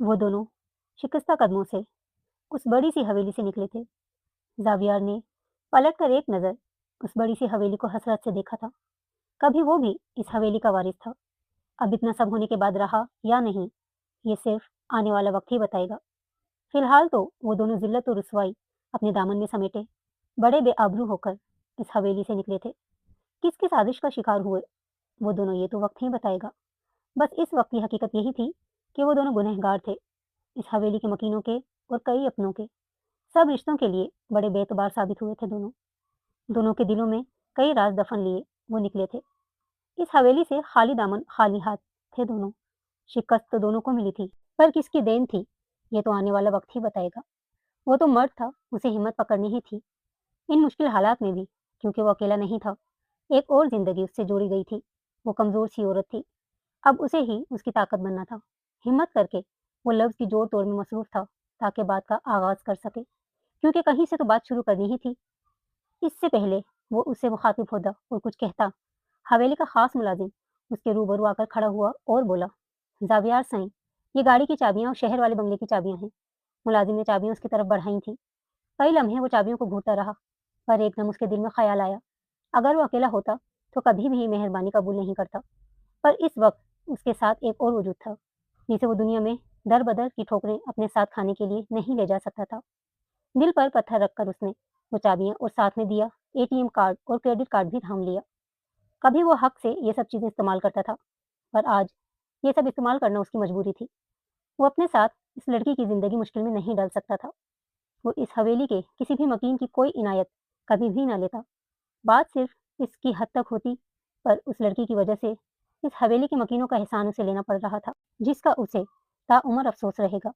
वो दोनों शिकस्ता कदमों से उस बड़ी सी हवेली से निकले थे। जावियर ने पलट कर एक नज़र उस बड़ी सी हवेली को हसरत से देखा था। कभी वो भी इस हवेली का वारिस था। अब इतना सब होने के बाद रहा या नहीं, ये सिर्फ आने वाला वक्त ही बताएगा। फिलहाल तो वो दोनों जिल्लत और रुसवाई अपने दामन में समेटे बड़े बेआबरू होकर इस हवेली से निकले थे। किसकी साजिश का शिकार हुए, वो दोनों ये तो वक्त ही बताएगा। बस इस वक्त की हकीकत यही थी कि वो दोनों गुनहगार थे, इस हवेली के मकीनों के और कई अपनों के। सब रिश्तों के लिए बड़े बेतबार साबित हुए थे दोनों। दोनों के दिलों में कई राज दफन लिए वो निकले थे। इस हवेली से खाली दामन खाली हाथ थे दोनों। शिकस्त तो दोनों को मिली थी, पर किसकी देन थी, ये तो आने वाला वक्त ही बताएगा। वो तो मर्द था, उसे हिम्मत पकड़नी ही थी इन मुश्किल हालात में भी, क्योंकि वो अकेला नहीं था। एक और जिंदगी उससे जोड़ी गई थी। वो कमजोर सी औरत थी, अब उसे ही उसकी ताकत बनना था। हिम्मत करके वो लफ्ज की जोड़ तोड़ में मसरूफ था, ताकि बात का आगाज कर सके, क्योंकि कहीं से तो बात शुरू करनी ही थी। इससे पहले वो उससे मुखातिब होता और कुछ कहता, हवेली का खास मुलाजिम उसके रूबरू आकर खड़ा हुआ और बोला, जावियार साईं, ये गाड़ी की चाबियां और शहर वाले बंगले की चाबियां हैं। मुलाजिम ने चाबियां उसकी तरफ बढ़ाई थी। कई लम्हे वो चाबियों को घूरता रहा, पर एकदम उसके दिल में ख्याल आया, अगर वो अकेला होता तो कभी भी ये मेहरबानी कबूल नहीं करता। पर इस वक्त उसके साथ एक और वजूद था, जिसे वो दुनिया में दर बदर की ठोकरें अपने साथ खाने के लिए नहीं ले जा सकता था। दिल पर पत्थर रखकर उसने वो चाबियां और साथ में दिया एटीएम कार्ड और क्रेडिट कार्ड भी थाम लिया। कभी वो हक से ये सब चीजें इस्तेमाल करता था, पर आज ये सब इस्तेमाल करना उसकी मजबूरी थी। वो अपने साथ इस लड़की की जिंदगी मुश्किल में नहीं डाल सकता था। वो इस हवेली के किसी भी मकीन की कोई इनायत कभी भी ना लेता। बात सिर्फ इसकी हद तक होती, पर उस लड़की की वजह से इस हवेली के मकीनों का एहसान उसे लेना पड़ रहा था, जिसका उसे ताउम्र अफसोस रहेगा।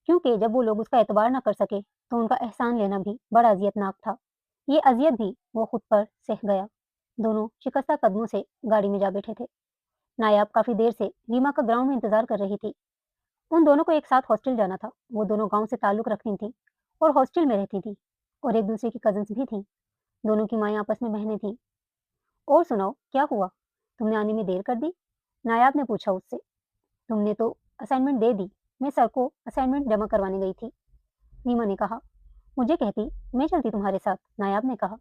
क्योंकि जब वो लोग उसका एतबार ना कर सके, तो उनका एहसान लेना भी बड़ा अजियतनाक था। ये अजियत भी वो खुद पर सह गया। दोनों शिकस्ता कदमों से गाड़ी में जा बैठे थे। नायाब काफी देर से रीमा का ग्राउंड में इंतजार कर रही थी। उन दोनों को एक साथ हॉस्टल जाना था। वो दोनों गांव से ताल्लुक रखती थीं और हॉस्टल में रहती थी, और एक दूसरे की कजन्स भी थीं। दोनों की माएँ आपस में बहनें थीं। और सुनाओ, क्या हुआ? तुमने आने में देर कर दी? नायाब ने पूछा उससे। तुमने तो असाइनमेंट दे दी। मैं सर को असाइनमेंट जमा करवाने गई थी, रीमा ने कहा। मुझे कहती, मैं चलती तुम्हारे साथ, नायाब ने कहा।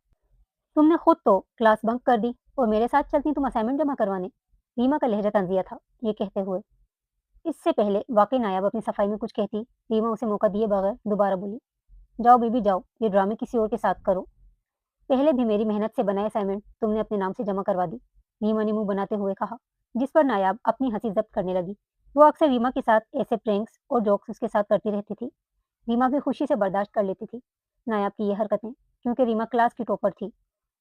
तुमने खुद तो क्लास बंक कर दी और मेरे साथ चलती तुम असाइनमेंट जमा करवाने, रीमा का लहजा तंजिया था ये कहते हुए। इससे पहले वाकई नायाब अपनी सफाई में कुछ कहती, रीमा उसे मौका दिए बगैर दोबारा बोली, जाओ बीबी जाओ, ये ड्रामे किसी और के साथ करो। पहले भी मेरी मेहनत से बनाए असाइनमेंट तुमने अपने नाम से जमा करवा दी, रीमा ने मुंह बनाते हुए कहा, जिस पर नायाब अपनी हंसी जब्त करने लगी। वो अक्सर रीमा के साथ ऐसे प्रैंक्स और जोक्स उसके साथ करती रहती थी। रीमा भी खुशी से बर्दाश्त कर लेती थी नायाब की ये हरकतें, क्योंकि रीमा क्लास की टॉपर थी।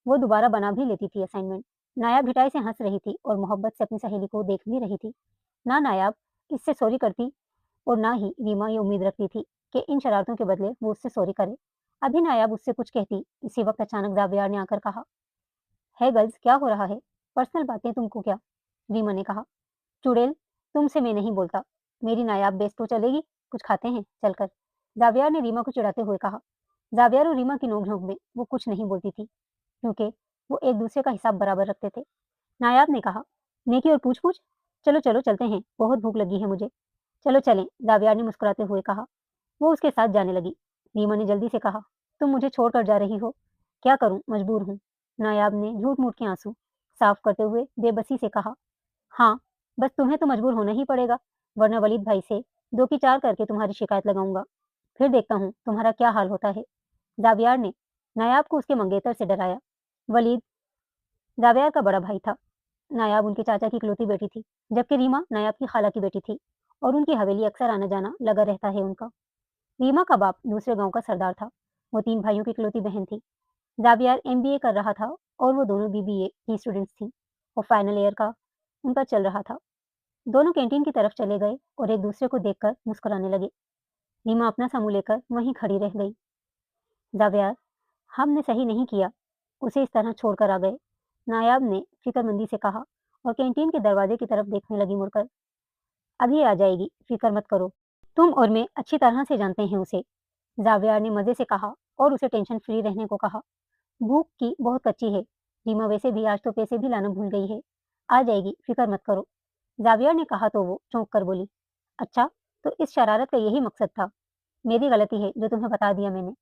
वो दोबारा बना भी लेती थी असाइनमेंट। नायाब भिटाई से हंस रही थी और मोहब्बत से अपनी सहेली को देख भी रही थी। ना नायाब इससे सॉरी करती और ना ही रीमा ये उम्मीद रखती थी कि इन शरारतों के बदले वो उससे सॉरी करे। अभी नायाब उससे कुछ कहती, इसी वक्त अचानक जावियार ने आकर कहा, है गर्ल्स, क्या हो रहा है? पर्सनल बातें तुमको क्या? रीमा ने कहा, चुड़ैल, तुमसे मैं नहीं बोलता। मेरी नायाब बेस तो चलेगी, कुछ खाते हैं चलकर, जावियार ने रीमा को चिढ़ाते हुए कहा। जावियार और रीमा की नोक-झोंक में वो कुछ नहीं बोलती थी, क्योंकि वो एक दूसरे का हिसाब बराबर रखते थे। नायाब ने कहा, नेकी और पूछ-पूछ? चलो चलो चलते हैं, बहुत भूख लगी है मुझे। चलो चलें, जावियार ने मुस्कुराते हुए कहा। वो उसके साथ जाने लगी। रीमा ने जल्दी से कहा, तुम मुझे छोड़कर जा रही हो? क्या करूं, मजबूर हूं। नायाब ने झूठ-मूठ के आंसू साफ करते हुए बेबसी से कहा, हाँ, बस तुम्हें तो मजबूर होना ही पड़ेगा, वरना वलीद भाई से 2 की 4 करके तुम्हारी शिकायत लगाऊंगा। फिर देखता हूँ तुम्हारा क्या हाल होता है। जावियार ने नायाब को उसके मंगेतर से डराया। वलीद जावियार का बड़ा भाई था। नायाब उनके चाचा की इकलौती बेटी थी, जबकि रीमा नायाब की खाला की बेटी थी, और उनकी हवेली अक्सर आना-जाना लगा रहता है उनका। रीमा का बाप दूसरे गांव का सरदार था। वो 3 भाइयों की इकलौती बहन थी। जावियार एमबीए कर रहा था और वो दोनों बीबीए की स्टूडेंट्स थीं, और फाइनल ईयर का उनका चल रहा था। दोनों कैंटीन की तरफ चले गए और एक दूसरे को देखकर मुस्कुराने लगे। रीमा अपना सा मुंह लेकर वहीं खड़ी रह गई। जावियार, हमने सही नहीं किया, उसे इस तरह छोड़कर आ गए, नायाब ने फिक्रमंदी से कहा और कैंटीन के दरवाजे की तरफ देखने लगी मुड़कर। अभी आ जाएगी, फिक्र मत करो। तुम और मैं अच्छी तरह से जानते हैं उसे, जावियार ने मजे से कहा और उसे टेंशन फ्री रहने को कहा। भूख की बहुत कच्ची है, रीमा वैसे भी आज तो पैसे भी लाना भूल गई है। आ जाएगी, फिक्र मत करो, जावियर ने कहा तो वो चौंक कर बोली, अच्छा, तो इस शरारत का यही मकसद था। मेरी गलती है जो तुम्हें बता दिया मैंने।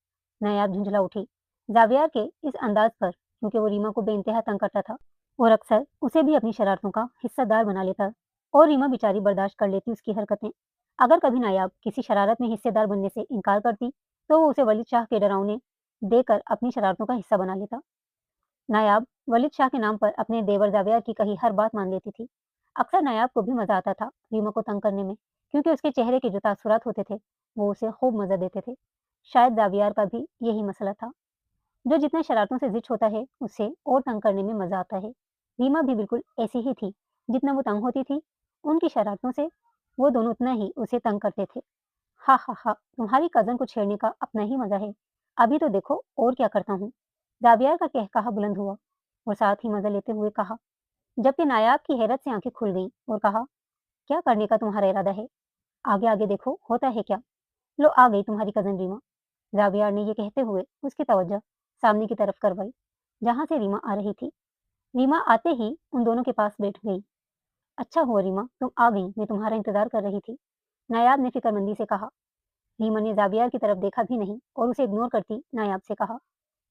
नायाब झुंझला उठी। जावियर के इस अंदाज पर, क्योंकि वो रीमा को बेइंतहा तंग करता था और अक्सर उसे भी अपनी शरारतों का हिस्सेदार बना लेता, और रीमा बेचारी बर्दाश्त कर लेती उसकी हरकतें। अगर कभी नायाब किसी शरारत में हिस्सेदार बनने से इनकार करती, तो वो उसे वलीद शाह के डरावने देकर अपनी शरारतों का हिस्सा बना लेता। नायाब वलीद शाह के नाम पर अपने देवर जावियर की कही हर बात मान लेती थी। अक्सर नायाब को भी मजा आता था रीमा को तंग करने में, क्योंकि उसके चेहरे के जो तासुरात होते थे वो उसे खूब मजा देते थे। शायद जावियर का भी यही मसला था। जो जितने शरारतों से जिच होता है, उसे और तंग करने में मजा आता है। रीमा भी बिल्कुल ऐसी ही थी। जितना वो तंग होती थी उनकी शरारतों से, वो दोनों उतना ही उसे तंग करते थे। हा हा हा, तुम्हारी कजन को छेड़ने का अपना ही मजा है। अभी तो देखो और क्या करता हूँ। जावियर का कहकहा बुलंद हुआ और साथ ही मजा लेते हुए कहा, जबकि नायाब की हैरत से आंखें खुल गईं और कहा, क्या करने का तुम्हारा इरादा है? आगे आगे देखो होता है क्या। लो आ गई तुम्हारी कजन रीमा। जावियर ने ये कहते हुए उसकी तवज्जो सामने की तरफ करवाई, जहां से रीमा आ रही थी। रीमा आते ही उन दोनों के पास बैठ गई। अच्छा हुआ रीमा तुम आ गई, मैं तुम्हारा इंतजार कर रही थी, नायाब ने फिक्रमंदी से कहा। रीमा ने जावियर की तरफ देखा भी नहीं और उसे इग्नोर करती नायाब से कहा,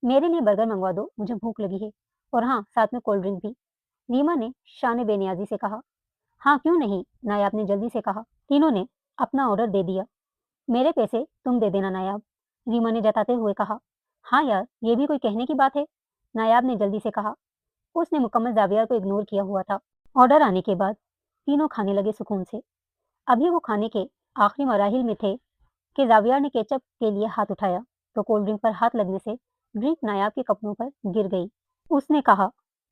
मेरे लिए बर्गर मंगवा दो, मुझे भूख लगी है, और हाँ साथ में कोल्ड ड्रिंक भी। रीमा ने शान बेनियाजी से कहा। हाँ क्यों नहीं, नायाब ने जल्दी से कहा। तीनों ने अपना ऑर्डर दे दिया। मेरे पैसे तुम दे देना नायाब, रीमा ने जताते हुए कहा। हाँ यार, ये भी कोई कहने की बात है, नायाब ने जल्दी से कहा। उसने मुकम्मल जावियर को इग्नोर किया हुआ था। ऑर्डर आने के बाद तीनों खाने लगे सुकून से। अभी वो खाने के आखिरी मराहिल में थे कि जावियर ने केचप के लिए हाथ उठाया, तो कोल्ड ड्रिंक पर हाथ लगने से ड्रिंक नायाब के कपड़ों पर गिर गई। उसने कहा,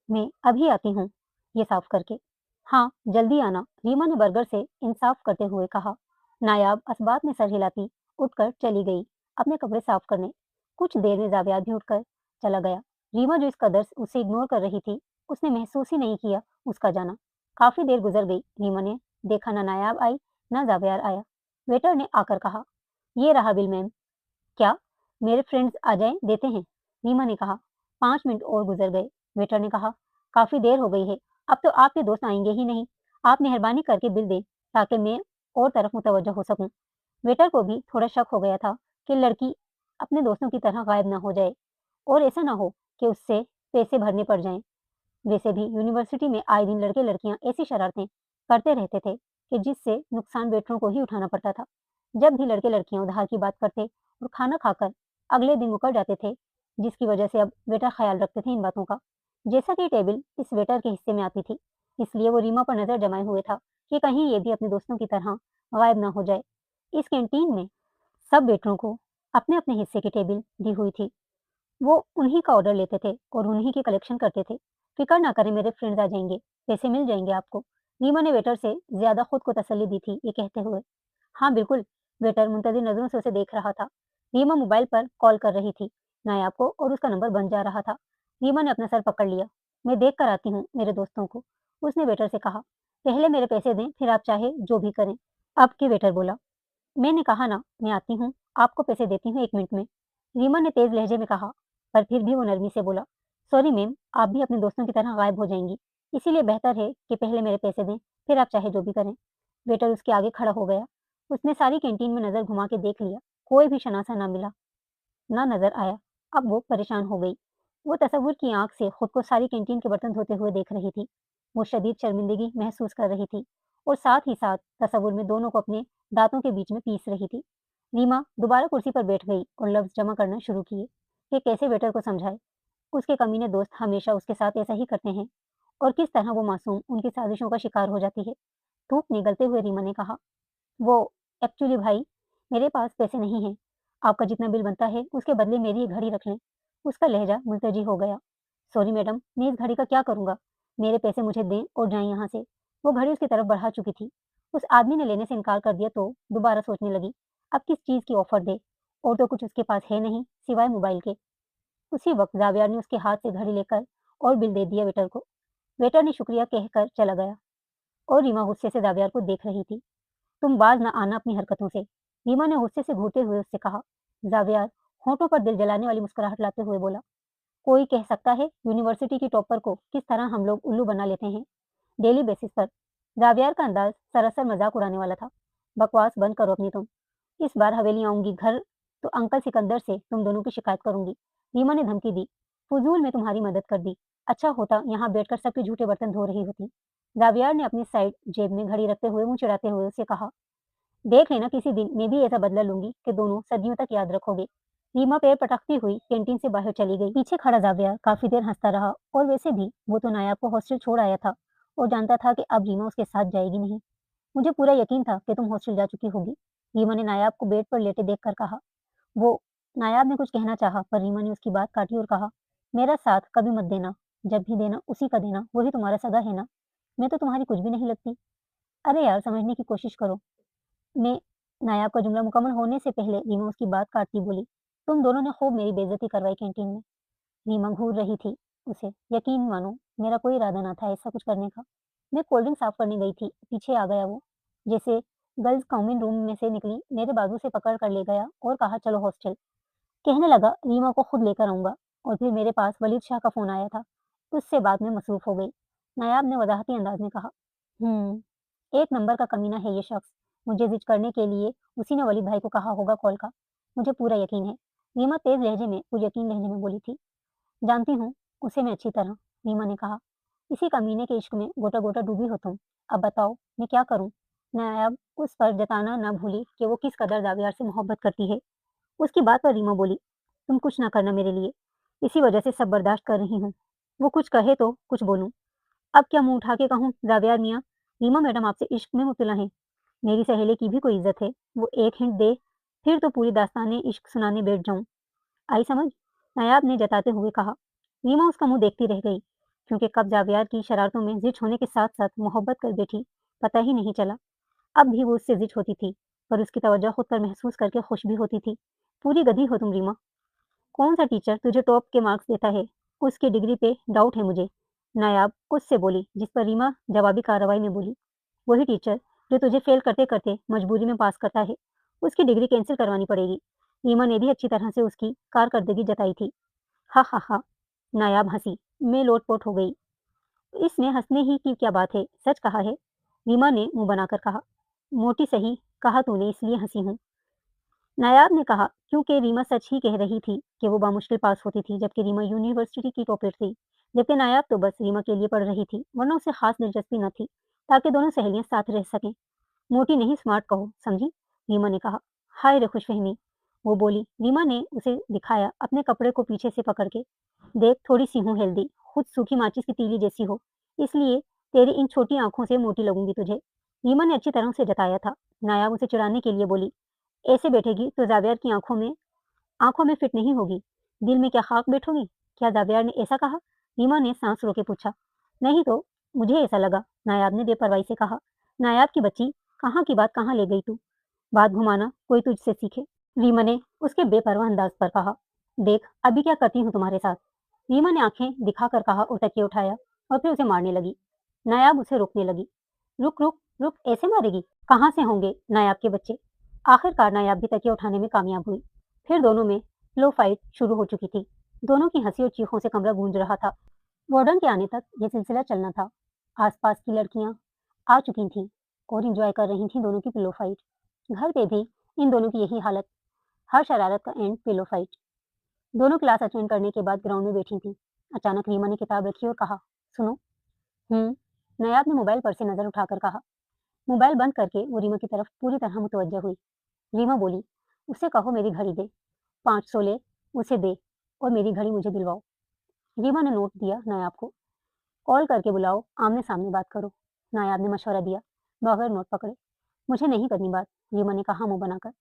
मैं अभी आती हूँ ये साफ करके। हाँ जल्दी आना, रीमा ने बर्गर से इंसाफ करते हुए कहा। नायाब असबात में सर हिलाती उठकर चली गई अपने कपड़े साफ करने। कुछ देर में जावियार भी उठकर चला गया। रीमा जो इस कदर उसे इग्नोर कर रही थी, उसने महसूस ही नहीं किया उसका जाना। काफी देर गुजर गई, रीमा ने देखा ना नायाब आई ना जावियार आया। वेटर ने आकर कहा, ये रहा बिल मैम। क्या? मेरे फ्रेंड्स आ जाएं, देते हैं, रीमा ने कहा। 5 मिनट और गुजर गए। वेटर ने कहा, काफी देर हो गई है, अब तो आपके दोस्त आएंगे ही नहीं। आप मेहरबानी करके बिल दें ताकि मैं और तरफ मुतवज्जो हो सकूं। वेटर को भी थोड़ा शक हो गया था कि लड़की अपने दोस्तों की तरह गायब ना हो जाए और ऐसा ना हो कि उससे पैसे भरने पड़ जाएं। वैसे भी यूनिवर्सिटी में आए दिन लड़के लड़कियां ऐसी शरारतें करते रहते थे कि जिससे नुकसान वेटरों को ही उठाना पड़ता था। जब भी लड़के लड़कियां उधार की बात करते और खाना खाकर अगले दिन मुकर जाते थे, जिसकी वजह से अब वेटर ख्याल रखते थे इन बातों का। जैसा कि टेबल इस वेटर के हिस्से में आती थी, इसलिए वो रीमा पर नजर जमाए हुए था कि कहीं ये भी अपने दोस्तों की तरह गायब ना हो जाए। इस कैंटीन में सब वेटरों को अपने अपने हिस्से की टेबल दी हुई थी। वो उन्हीं का ऑर्डर लेते थे और उन्हीं की कलेक्शन करते थे। फिक्र ना करें, मेरे फ्रेंड्स आ जाएंगे, पैसे मिल जाएंगे आपको, रीमा ने वेटर से ज्यादा खुद को तसल्ली दी थी ये कहते हुए। हाँ बिल्कुल, वेटर मुंतजिर नजरों से उसे देख रहा था। रीमा मोबाइल पर कॉल कर रही थी नायाब को और उसका नंबर बन जा रहा था। रीमा ने अपना सर पकड़ लिया। मैं देख कर आती हूँ मेरे दोस्तों को, उसने वेटर से कहा। पहले मेरे पैसे दें, फिर आप चाहे जो भी करें। अब के वेटर बोला। मैंने कहा ना मैं आती हूँ, आपको पैसे देती हूँ 1 मिनट में, रीमा ने तेज लहजे में कहा। पर फिर भी वो नरमी से बोला, सॉरी मैम, आप भी अपने दोस्तों की तरह गायब हो जाएंगी, इसीलिए बेहतर है कि पहले मेरे पैसे दें, फिर आप चाहे जो भी करें। वेटर उसके आगे खड़ा हो गया। उसने सारी कैंटीन में नजर घुमा के देख लिया, कोई भी शनासा ना मिला, ना नजर आया। अब वो परेशान हो गई। वो तसव्वुर की आंख से खुद को सारी कैंटीन के बर्तन धोते हुए देख रही थी। वो शदीद शर्मिंदगी महसूस कर रही थी और साथ ही साथ तसव्वुर में दोनों को अपने दांतों के बीच में पीस रही थी। रीमा दोबारा कुर्सी पर बैठ गई और लफ्ज जमा करना शुरू किए कि कैसे वेटर को समझाए। उसके कमीने दोस्त हमेशा उसके साथ ऐसा ही करते हैं और किस तरह वो मासूम उनकी साजिशों का शिकार हो जाती है। धूप निगलते हुए रीमा ने कहा, वो एक्चुअली भाई, मेरे पास पैसे नहीं हैं। आपका जितना बिल बनता है उसके बदले मेरी ये घड़ी रख लें। उसका लहजा मुलतजी हो गया। सॉरी मैडम, मैं इस घड़ी का क्या करूँगा? मेरे पैसे मुझे दें और जाएं यहाँ से। वो घड़ी उसकी तरफ बढ़ा चुकी थी। उस आदमी ने लेने से इनकार कर दिया तो दोबारा सोचने लगी, अब किस चीज़ की ऑफर दे, और तो कुछ उसके पास है नहीं सिवाय मोबाइल के। उसी वक्त जावियर ने उसके हाथ से घड़ी लेकर और बिल दे दिया वेटर को। वेटर ने शुक्रिया कहकर चला गया और रीमा गुस्से से जावियर को देख रही थी। तुम बाज न आना अपनी हरकतों से, रीमा ने गुस्से से घूरते हुए उससे कहा। जावियर होठों पर दिल जलाने वाली मुस्कुराहट लाते हुए बोला, कोई कह सकता है यूनिवर्सिटी की टॉपर को किस तरह हम लोग उल्लू बना लेते हैं डेली बेसिस पर। जावियर का अंदाज सरासर मजाक उड़ाने वाला था। बकवास बंद करो अपनी तुम। इस बार हवेली आऊंगी घर तो अंकल सिकंदर से तुम दोनों की शिकायत करूंगी। रीमा ने धमकी दी। फजूल में तुम्हारी मदद कर दी। अच्छा होता यहाँ बैठकर सबके झूठे बर्तन धो रही होती। जावियर ने अपनी साइड जेब में घड़ी रखते हुए मुंह चिढ़ाते हुए उसे कहा, देख लेना किसी दिन मैं भी ऐसा बदला लूंगी कि दोनों सदियों तक याद रखोगे। रीमा पैर पटकती हुई कैंटीन से बाहर चली गई। पीछे खड़ा जावियर काफी देर हंसता रहा और वैसे भी वो तो नायाब को हॉस्टल छोड़ आया था और जानता था कि अब रीमा उसके साथ जाएगी नहीं। मुझे पूरा यकीन था कि तुम हॉस्टल जा चुकी होगी, रीमा ने नायाब को बेड पर लेटे देखकर कहा। वो नायाब ने कुछ कहना चाहा पर रीमा ने उसकी बात काटी और कहा, मेरा साथ कभी मत देना, जब भी देना उसी का देना, वही तुम्हारा सगा है ना। मैं तो तुम्हारी कुछ भी नहीं लगती। अरे यार समझने की कोशिश करो। मैं नायाब का जुमला मुकम्मल होने से पहले रीमा उसकी बात काटती बोली, तुम दोनों ने खूब मेरी बेइज्जती करवाई कैंटीन में। रीमा घूर रही थी उसे। यकीन मानो मेरा कोई इरादा ना था ऐसा कुछ करने का। मैं कोल्ड ड्रिंक साफ करने गई थी, पीछे आ गया वो। जैसे गर्ल्स कॉमन रूम में से निकली मेरे बाजू से पकड़ कर ले गया और कहा चलो हॉस्टल। कहने लगा रीमा को खुद लेकर आऊंगा और फिर मेरे पास वलीद शाह का फोन आया था। उससे बात में मसरूफ हो गई। नायाब ने वजाहती अंदाज में कहा, एक नंबर का कमीना है ये शख्स। मुझे जिद करने के लिए उसी ने वलीद भाई को कहा होगा कॉल का। मुझे पूरा यकीन है। रीमा तेज लहजे में कुछ यकीन लहजे में बोली थी। जानती हूँ उसे मैं अच्छी तरह, रीमा ने कहा। इसी कमीने के इश्क में गोटा गोटा डूबी हो तुम। अब बताओ मैं क्या करूं। नायाब उस पर जताना न भूली कि वो किस कदर जावियार से मोहब्बत करती है। उसकी बात पर रीमा बोली, तुम कुछ ना करना मेरे लिए, इसी वजह से सब बर्दाश्त कर रही हूँ। वो कुछ कहे तो कुछ बोलूं। अब क्या मुंह उठा के कहूँ जावियार मियाँ, रीमा मैडम आपसे इश्क में मुब्तला हैं। मेरी सहेली की भी कोई इज्जत है। वो एक हिंट दे फिर तो पूरी दास्ताने इश्क सुनाने बैठ जाऊं। आई समझ, नायाब ने जताते हुए कहा। रीमा उसका मुंह देखती रह गई, क्योंकि कब जावियार की शरारतों में जिद होने के साथ साथ मोहब्बत कर बैठी पता ही नहीं चला। अब भी वो उससे जिद होती थी, पर उसकी तवज्जो खुद पर महसूस करके खुश भी होती थी। पूरी गधी हो तुम रीमा। कौन सा टीचर तुझे टॉप के मार्क्स देता है, उसकी डिग्री पे डाउट है मुझे, नायाब उससे बोली, जिस पर रीमा जवाबी कार्रवाई में बोली, वही टीचर जो तुझे फेल करते करते मजबूरी में पास करता है, उसकी डिग्री कैंसिल करवानी पड़ेगी। रीमा ने भी अच्छी तरह से उसकी कारकर्दगी जताई थी। हा हा हा, नायाब हंसी। मैं लोटपोट हो गई। इसमें हंसने ही की क्या बात है, सच कहा है, रीमा ने मुंह बनाकर कहा। मोटी सही कहा तूने इसलिए हंसी हूँ, नायाब ने कहा, क्योंकि रीमा सच ही कह रही थी कि वो बामुश्किल पास होती थी, जबकि रीमा यूनिवर्सिटी की टॉपर थी। जबकि नायाब तो बस रीमा के लिए पढ़ रही थी, वरना उसे खास दिलचस्पी न थी, ताकि दोनों सहेलियां साथ रह सकें। मोटी नहीं स्मार्ट कहो, समझी, रीमा ने कहा। हाय रे खुशफहमी, वो बोली। रीमा ने उसे दिखाया अपने कपड़े को पीछे से पकड़ के। देख थोड़ी सी हूँ हेल्दी, खुद सूखी माचिस की तीली जैसी हो, इसलिए तेरी इन छोटी आंखों से मोटी लगूंगी तुझे, रीमा ने अच्छी तरह से जताया था। नायाब उसे चिढ़ाने के लिए बोली, ऐसे बैठेगी तो जावियर की आंखों में फिट नहीं होगी, दिल में क्या खाक बैठोगी। क्या जावियर ने ऐसा कहा, रीमा ने सांस रोके पूछा। नहीं तो मुझे ऐसा लगा, नायाब ने बेपरवाही से कहा। नायाब की बच्ची, कहाँ की बात कहाँ ले गई तू, बात घुमाना कोई तुझसे सीखे, रीमा ने उसके बेपरवाह अंदाज पर कहा। देख अभी क्या करती हूँ तुम्हारे साथ, रीमा ने आंखें दिखाकर कहा और तकिए उठाया और फिर उसे मारने लगी। नायाब उसे रोकने लगी। रुक रुक रुक, ऐसे मारेगी, कहाँ से होंगे नायाब के बच्चे। आखिरकार नायाब भी तकिया उठाने में कामयाब हुई। फिर दोनों में लो फाइट शुरू हो चुकी थी। दोनों की हंसी और चीखों से कमरा गूंज रहा था। वार्डन के आने तक यह सिलसिला चलना था। आसपास की लड़कियां आ चुकी थीं और एंजॉय कर रही थीं दोनों की पिलो फाइट। घर पे भी इन दोनों की यही हालत, हर शरारत का एंड पिलो फाइट। दोनों क्लास अटेंड करने के बाद ग्राउंड में बैठी थीं। अचानक रीमा ने किताब रखी और कहा, सुनो। नायाब ने मोबाइल पर से नजर उठाकर कहा। मोबाइल बंद करके वो रीमा की तरफ पूरी तरह मुतवज्जह हुई। रीमा बोली, उसे कहो मेरी घड़ी दे, 500 ले, उसे दे और मेरी घड़ी मुझे दिलवाओ। रीमा ने नोट दिया नायाब को, कॉल करके बुलाओ, आमने सामने बात करो। नायाब ने मशवरा दिया, बगैर नोट पकड़े। मुझे नहीं करनी बात, रीमा ने कहा मुंह बनाकर।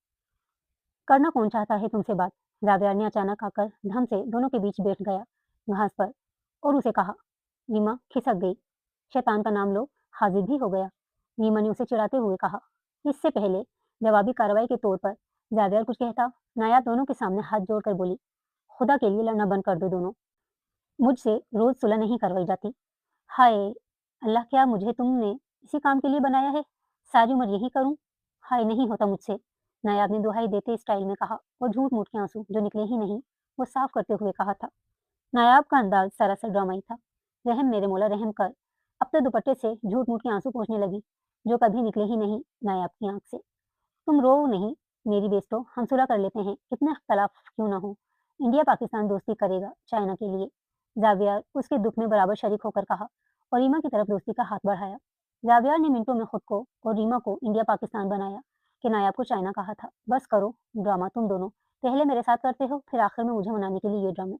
करना कौन चाहता है तुमसे बात, जावियार ने अचानक आकर धम से दोनों के बीच बैठ गया घास पर और उसे कहा। रीमा खिसक गई। शैतान का नाम लो, हाजिर भी हो गया, रीमा ने उसे चिढ़ाते हुए कहा। इससे पहले जवाबी कार्रवाई के तौर पर जावियर कुछ कहता, नायाब दोनों के सामने हाथ जोड़कर बोली, खुदा के लिए लड़ना बंद कर दो दोनों, मुझसे रोज सुलह नहीं करवाई जाती। हाय अल्लाह, क्या मुझे तुमने इसी काम के लिए बनाया है, सारी उम्र यही करूं। हाय नहीं होता मुझसे, नायाब ने दुहाई देते स्टाइल में कहा और झूठ मूठ के आंसू जो निकले ही नहीं वो साफ करते हुए कहा था। नायाब का अंदाज सरासर ड्रामाई था। रहम मेरे मौला रहम कर, अब तो दुपट्टे से झूठ मूठ के आंसू पहुंचने लगी जो कभी निकले ही नहीं नायाब की आंख से। तुम रो नहीं मेरी बेस्टो, हम सुलह कर लेते हैं, कितने इख्तलाफ क्यों ना हो। इंडिया पाकिस्तान दोस्ती करेगा चाइना के लिए। जावियर उसके दुख में बराबर शरीक होकर कहा और रीमा की तरफ दोस्ती का हाथ बढ़ाया। जावियर ने मिनटों में खुद को और रीमा को इंडिया पाकिस्तान बनाया कि नायाब को चाइना कहा था। बस करो ड्रामा तुम दोनों, पहले मेरे साथ करते हो फिर आखिर में मुझे मनाने के लिए ये ड्रामे।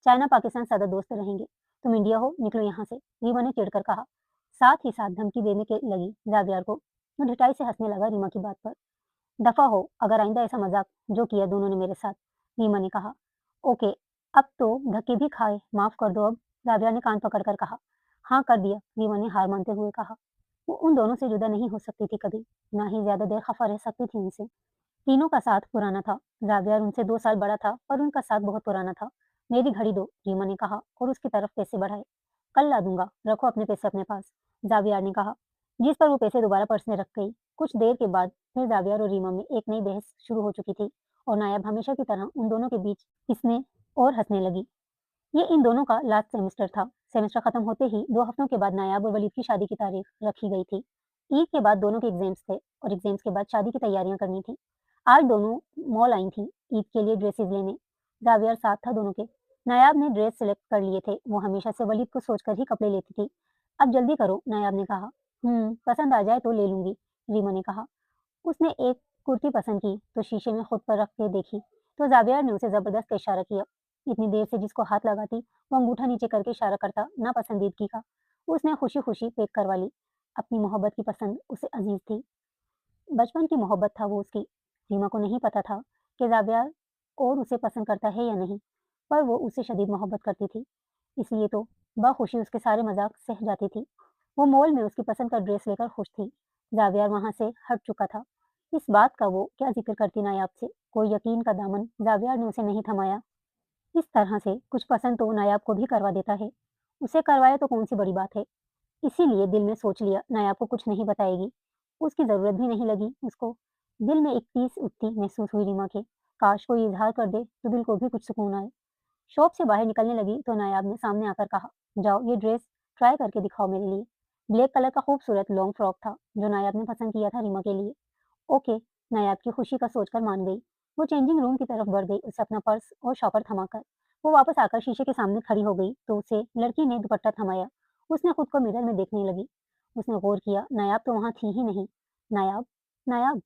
चाइना पाकिस्तान सदा दोस्त रहेंगे, तुम इंडिया हो निकलो यहाँ से, रीमा ने चिढ़कर कहा। साथ ही साथ धमकी देने के लगी जावियर को। वो ढिठाई से हंसने लगा रीमा की बात पर। दफा हो अगर आइंदा ऐसा मजाक जो किया दोनों ने मेरे साथ, रीमा ने कहा। ओके, अब तो धक्के भी खाए, माफ कर दो अब, जावियर ने कान पकड़कर कहा। हाँ कर दिया, रीमा ने हार मानते हुए कहा। वो उन दोनों से जुदा नहीं हो सकती थी कभी, ना ही ज्यादा देर खफा रह सकती थी उनसे। तीनों का साथ पुराना था। जावियर उनसे 2 साल बड़ा था पर उनका साथ बहुत पुराना था। मेरी घड़ी दो, रीमा ने कहा और उसकी तरफ पैसे बढ़ाए। कल ला दूंगा, रखो अपने पैसे अपने पास, जावियर ने कहा, जिस पर वो पैसे दोबारा पर्स में रख गई। कुछ देर के बाद फिर जावियर और रीमा में एक नई बहस शुरू हो चुकी थी और नायब हमेशा की तरह उन दोनों के बीच हंसने और हंसने लगी। ये इन दोनों का लास्ट सेमेस्टर था। सेमेस्टर खत्म होते ही 2 हफ्तों के बाद नायाब और वलीद की शादी की तारीख रखी गई थी। ईद के बाद दोनों के एग्जाम्स थे और एग्जाम्स के बाद शादी की तैयारियां करनी थी। आज दोनों मॉल आई थी ईद के लिए ड्रेसेस लेने। जावियर साथ था दोनों के। नायाब ने ड्रेस सिलेक्ट कर लिए थे, वो हमेशा से वलीद को सोचकर ही कपड़े लेती थी। अब जल्दी करो, नायाब ने कहा। पसंद आ जाए तो ले लूंगी, रीमा ने कहा। उसने एक कुर्ती पसंद की तो शीशे में खुद पर रख के देखी तो जावियर ने उसे जबरदस्त इशारा किया। इतनी देर से जिसको हाथ लगाती वो अंगूठा नीचे करके इशारा करता नापसंदीदगी का। उसने खुशी खुशी पैक करवा ली। अपनी मोहब्बत की पसंद उसे अजीज थी, बचपन की मोहब्बत था वो उसकी। रीमा को नहीं पता था कि जावियर और उसे पसंद करता है या नहीं, पर वो उससे शदीद मोहब्बत करती थी, इसलिए तो बखुशी उसके सारे मजाक सह जाती थी। वो मॉल में उसकी पसंद का ड्रेस लेकर खुश थी। जावियर वहां से हट चुका था। इस बात का वो क्या जिक्र करती नायाब से, कोई यकीन का दामन जावियर ने उसे नहीं थमाया। इस तरह से कुछ पसंद तो नायाब को भी करवा देता है, उसे करवाए तो कौन सी बड़ी बात है। इसीलिए दिल में सोच लिया नायाब को कुछ नहीं बताएगी, उसकी जरूरत भी नहीं लगी उसको। दिल में एक टीस उठती महसूस हुई रीमा के, काश कोई इजहार कर दे तो दिल को भी कुछ सुकून आए। शॉप से बाहर निकलने लगी तो नायाब ने सामने आकर कहा, जाओ ये ड्रेस ट्राई करके दिखाओ मेरे लिए। ब्लैक कलर का खूबसूरत लॉन्ग फ्रॉक था जो नायाब ने पसंद किया था रीमा के लिए। ओके, नायाब की खुशी का सोचकर मान गई। वो चेंजिंग रूम की तरफ बढ़ गई, उसे अपना पर्स और शॉपर थमाकर। वो वापस आकर शीशे के सामने खड़ी हो गई तो उसे लड़की ने दुपट्टा थमाया। उसने खुद को मिरर में देखने लगी। उसने गौर किया नायाब तो वहां थी ही नहीं। नायाब, नायाब,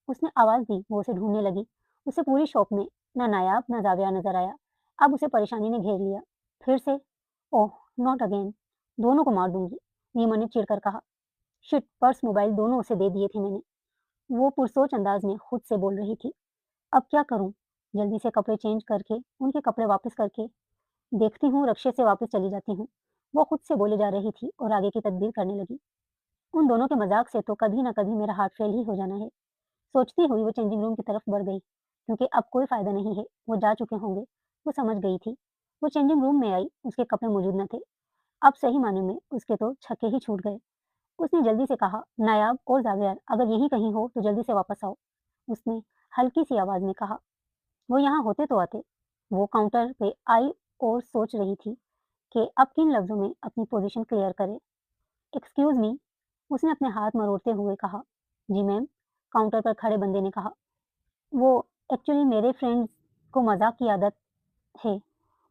उसने आवाज दी। वो उसे ढूंढने लगी। उसे पूरी शॉप में ना नायाब ना जाविया नजर आया। अब उसे परेशानी ने घेर लिया। फिर से, ओह नॉट अगेन, दोनों को मार दूंगी, नीमा ने चिढ़कर कहा। शिट, पर्स मोबाइल दोनों उसे दे दिए थे मैंने, वो पुरसोच अंदाज में खुद से बोल रही थी। अब क्या करूं? जल्दी से कपड़े चेंज करके उनके कपड़े वापस करके देखती हूँ रक्शे से वापस चली जाती हूँ, वो खुद से बोले जा रही थी और आगे की तदबीर करने लगी। उन दोनों के मजाक से तो कभी ना कभी मेरा हार्ट फेल ही हो जाना है, सोचती हुई वो चेंजिंग रूम की तरफ बढ़ गई। क्योंकि अब कोई फायदा नहीं है, वो जा चुके होंगे, वो समझ गई थी। वो चेंजिंग रूम में आई, उसके कपड़े मौजूद न थे। अब सही मायने में उसके तो छक्के ही छूट गए। उसने जल्दी से कहा, नायाब और जावियर अगर यहीं कहीं हो तो जल्दी से वापस आओ। उसने हल्की सी आवाज में कहा। वो यहाँ होते तो आते। वो काउंटर पे आई और सोच रही थी कि अब किन लफ्जों में अपनी पोजीशन क्लियर करे। एक्सक्यूज मी, उसने अपने हाथ मरोड़ते हुए कहा। जी मैम, काउंटर पर खड़े बंदे ने कहा। वो एक्चुअली मेरे फ्रेंड्स को मजाक की आदत है।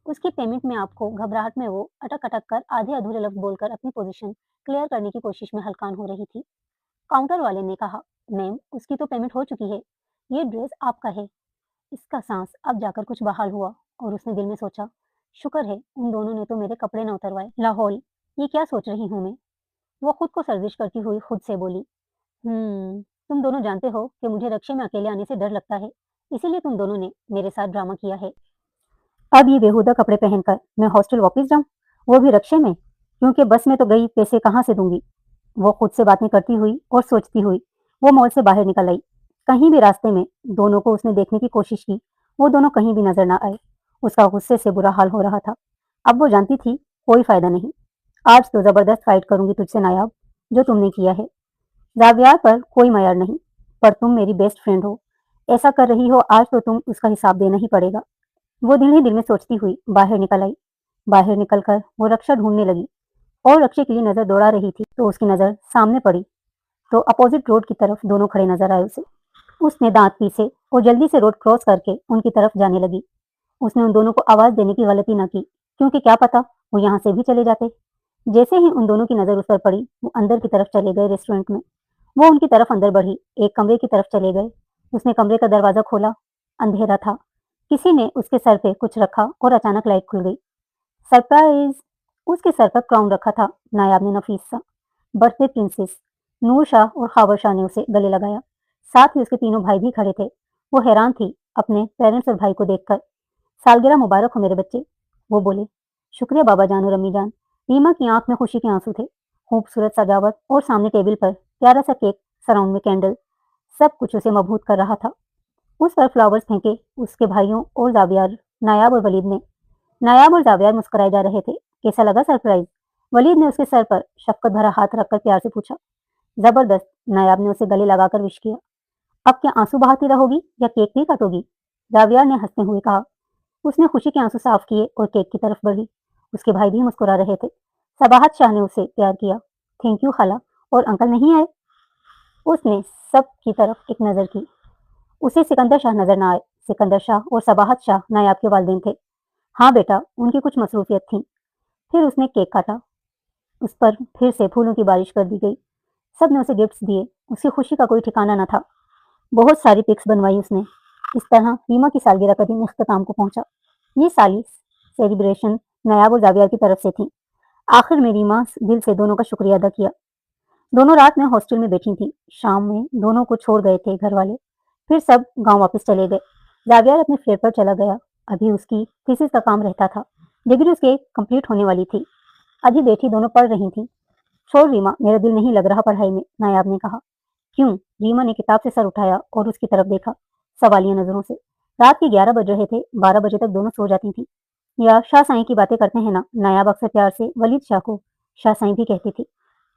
उसकी पेमेंट में आपको घबराहट में वो अटक अटक कर आधे अधूरे लफ्ज बोलकर अपनी पोजीशन क्लियर करने की कोशिश में हलकान हो रही थी। काउंटर वाले ने कहा, मैम उसकी तो पेमेंट हो चुकी है, ये ड्रेस आपका है। इसका सांस अब जाकर कुछ बहाल हुआ और उसने दिल में सोचा, शुक्र है उन दोनों ने तो मेरे कपड़े न उतरवाए। लाहौल, ये क्या सोच रही हूँ मैं, वो खुद को सर्जिश करती हुई खुद से बोली। तुम दोनों जानते हो कि मुझे रक्शे में अकेले आने से डर लगता है, इसीलिए तुम दोनों ने मेरे साथ ड्रामा किया है। अब ये बेहुदा कपड़े पहनकर मैं हॉस्टल वापस जाऊं, वो भी रक्शे में, क्योंकि बस में तो गई, पैसे कहाँ से दूंगी। वो खुद से बातें करती हुई और सोचती हुई वो मॉल से बाहर निकल आई। कहीं भी रास्ते में दोनों को उसने देखने की कोशिश की, वो दोनों कहीं भी नजर ना आए। उसका गुस्से से बुरा हाल हो रहा था। अब वो जानती थी कोई फायदा नहीं। आज तो जबरदस्त फाइट करूंगी तुझसे नायाब, जो तुमने किया है। जावियार पर कोई मयार नहीं, पर तुम मेरी बेस्ट फ्रेंड हो। ऐसा कर रही हो आज तो तुम उसका हिसाब देना ही पड़ेगा। वो दिल ही दिल में सोचती हुई बाहर निकल आई। बाहर निकलकर वो रक्षा ढूंढने लगी और रक्षे के लिए नजर दौड़ा रही थी तो उसकी नजर सामने पड़ी तो अपोजिट रोड की तरफ दोनों खड़े नजर आए उसे। उसने दांत पीसे और जल्दी से रोड क्रॉस करके उनकी तरफ जाने लगी। उसने उन दोनों को आवाज देने की गलती न की, क्योंकि क्या पता वो यहाँ से भी चले जाते। जैसे ही उन दोनों की नजर उस पर पड़ी, वो अंदर की तरफ चले गए रेस्टोरेंट में। वो उनकी तरफ अंदर बढ़ी, एक कमरे की तरफ चले गए। उसने कमरे का दरवाजा खोला। अंधेरा था। किसी ने उसके सर पे कुछ रखा और अचानक लाइट खुल गई। सरप्राइज! उसके सर पर क्राउन रखा था, नायाब ने नफीस सा। Birthday princess. नूर शाह और खाबर शाह ने उसे गले लगाया। साथ ही उसके तीनों भाई भी खड़े थे। वो हैरान थी अपने पेरेंट्स और भाई को देखकर। सालगिरह मुबारक हो मेरे बच्चे, वो बोले। शुक्रिया बाबा जान और अम्मी जान। रीमा की आंख में खुशी के आंसू थे। खूबसूरत सजावट और सामने टेबल पर प्यारा सा केक, सराउंड में कैंडल, सब कुछ उसे मबहूत कर रहा था। उस पर फ्लावर्स फेंके उसके भाइयों और जावियार, नायाब और वलीद ने। नायाब और जावियार मुस्कुराए जा रहे थे। कैसा लगा सरप्राइज? वलीद ने उसके सर पर शफकत भरा हाथ रखकर प्यार से पूछा। जबरदस्त, नायाब ने उसे गले लगाकर विश किया। अब क्या आंसू बहाती रहोगी या केक भी काटोगी? जावियार ने हंसते हुए कहा। उसने खुशी के आंसू साफ किए और केक की तरफ बढ़ी। उसके भाई भी मुस्कुरा रहे थे। सबाहत शाह ने उसे प्यार किया। थैंक यू खाला। और अंकल नहीं आए? उसने सब की तरफ एक नजर की। उसे सिकंदर शाह नजर न आए। सिकंदर शाह और सबाहत शाह नायाब के वालिदैन थे। हाँ बेटा, उनकी कुछ मसरूफियत थी। फिर उसने केक काटा। उस पर फिर से फूलों की बारिश कर दी गई। सब ने उसे गिफ्ट्स दिए। उसकी खुशी का कोई ठिकाना न था। बहुत सारी पिक्स बनवाई उसने। इस तरह रीमा की सालगिरह का दिन इख्तिताम को पहुंचा। ये साली सेलिब्रेशन नायाब और जाविया की तरफ से थी। आखिर में रीमा दिल से दोनों का शुक्रिया अदा किया। दोनों रात में हॉस्टल में बैठी थी। शाम में दोनों को छोड़ गए थे घर वाले। फिर सब गांव वापस चले गए। जाविया अपने फ्लैट पर चला गया। अभी उसकी थीसिस का काम रहता था। डिग्री उसके कंप्लीट होने वाली थी। अभी बैठी दोनों पढ़ रही थी। छोड़ रीमा, मेरा दिल नहीं लग रहा पढ़ाई में, नायाब ने कहा। क्यों? रीमा ने किताब से सर उठाया और उसकी तरफ देखा सवालिया नजरों से। रात के 11 बज रहे थे। 12 बजे तक दोनों सो जाती थी। या शाह साईं की बातें करते हैं ना, नायाब अक्सर प्यार से वलीद शाह को शाह साईं भी कहती थी।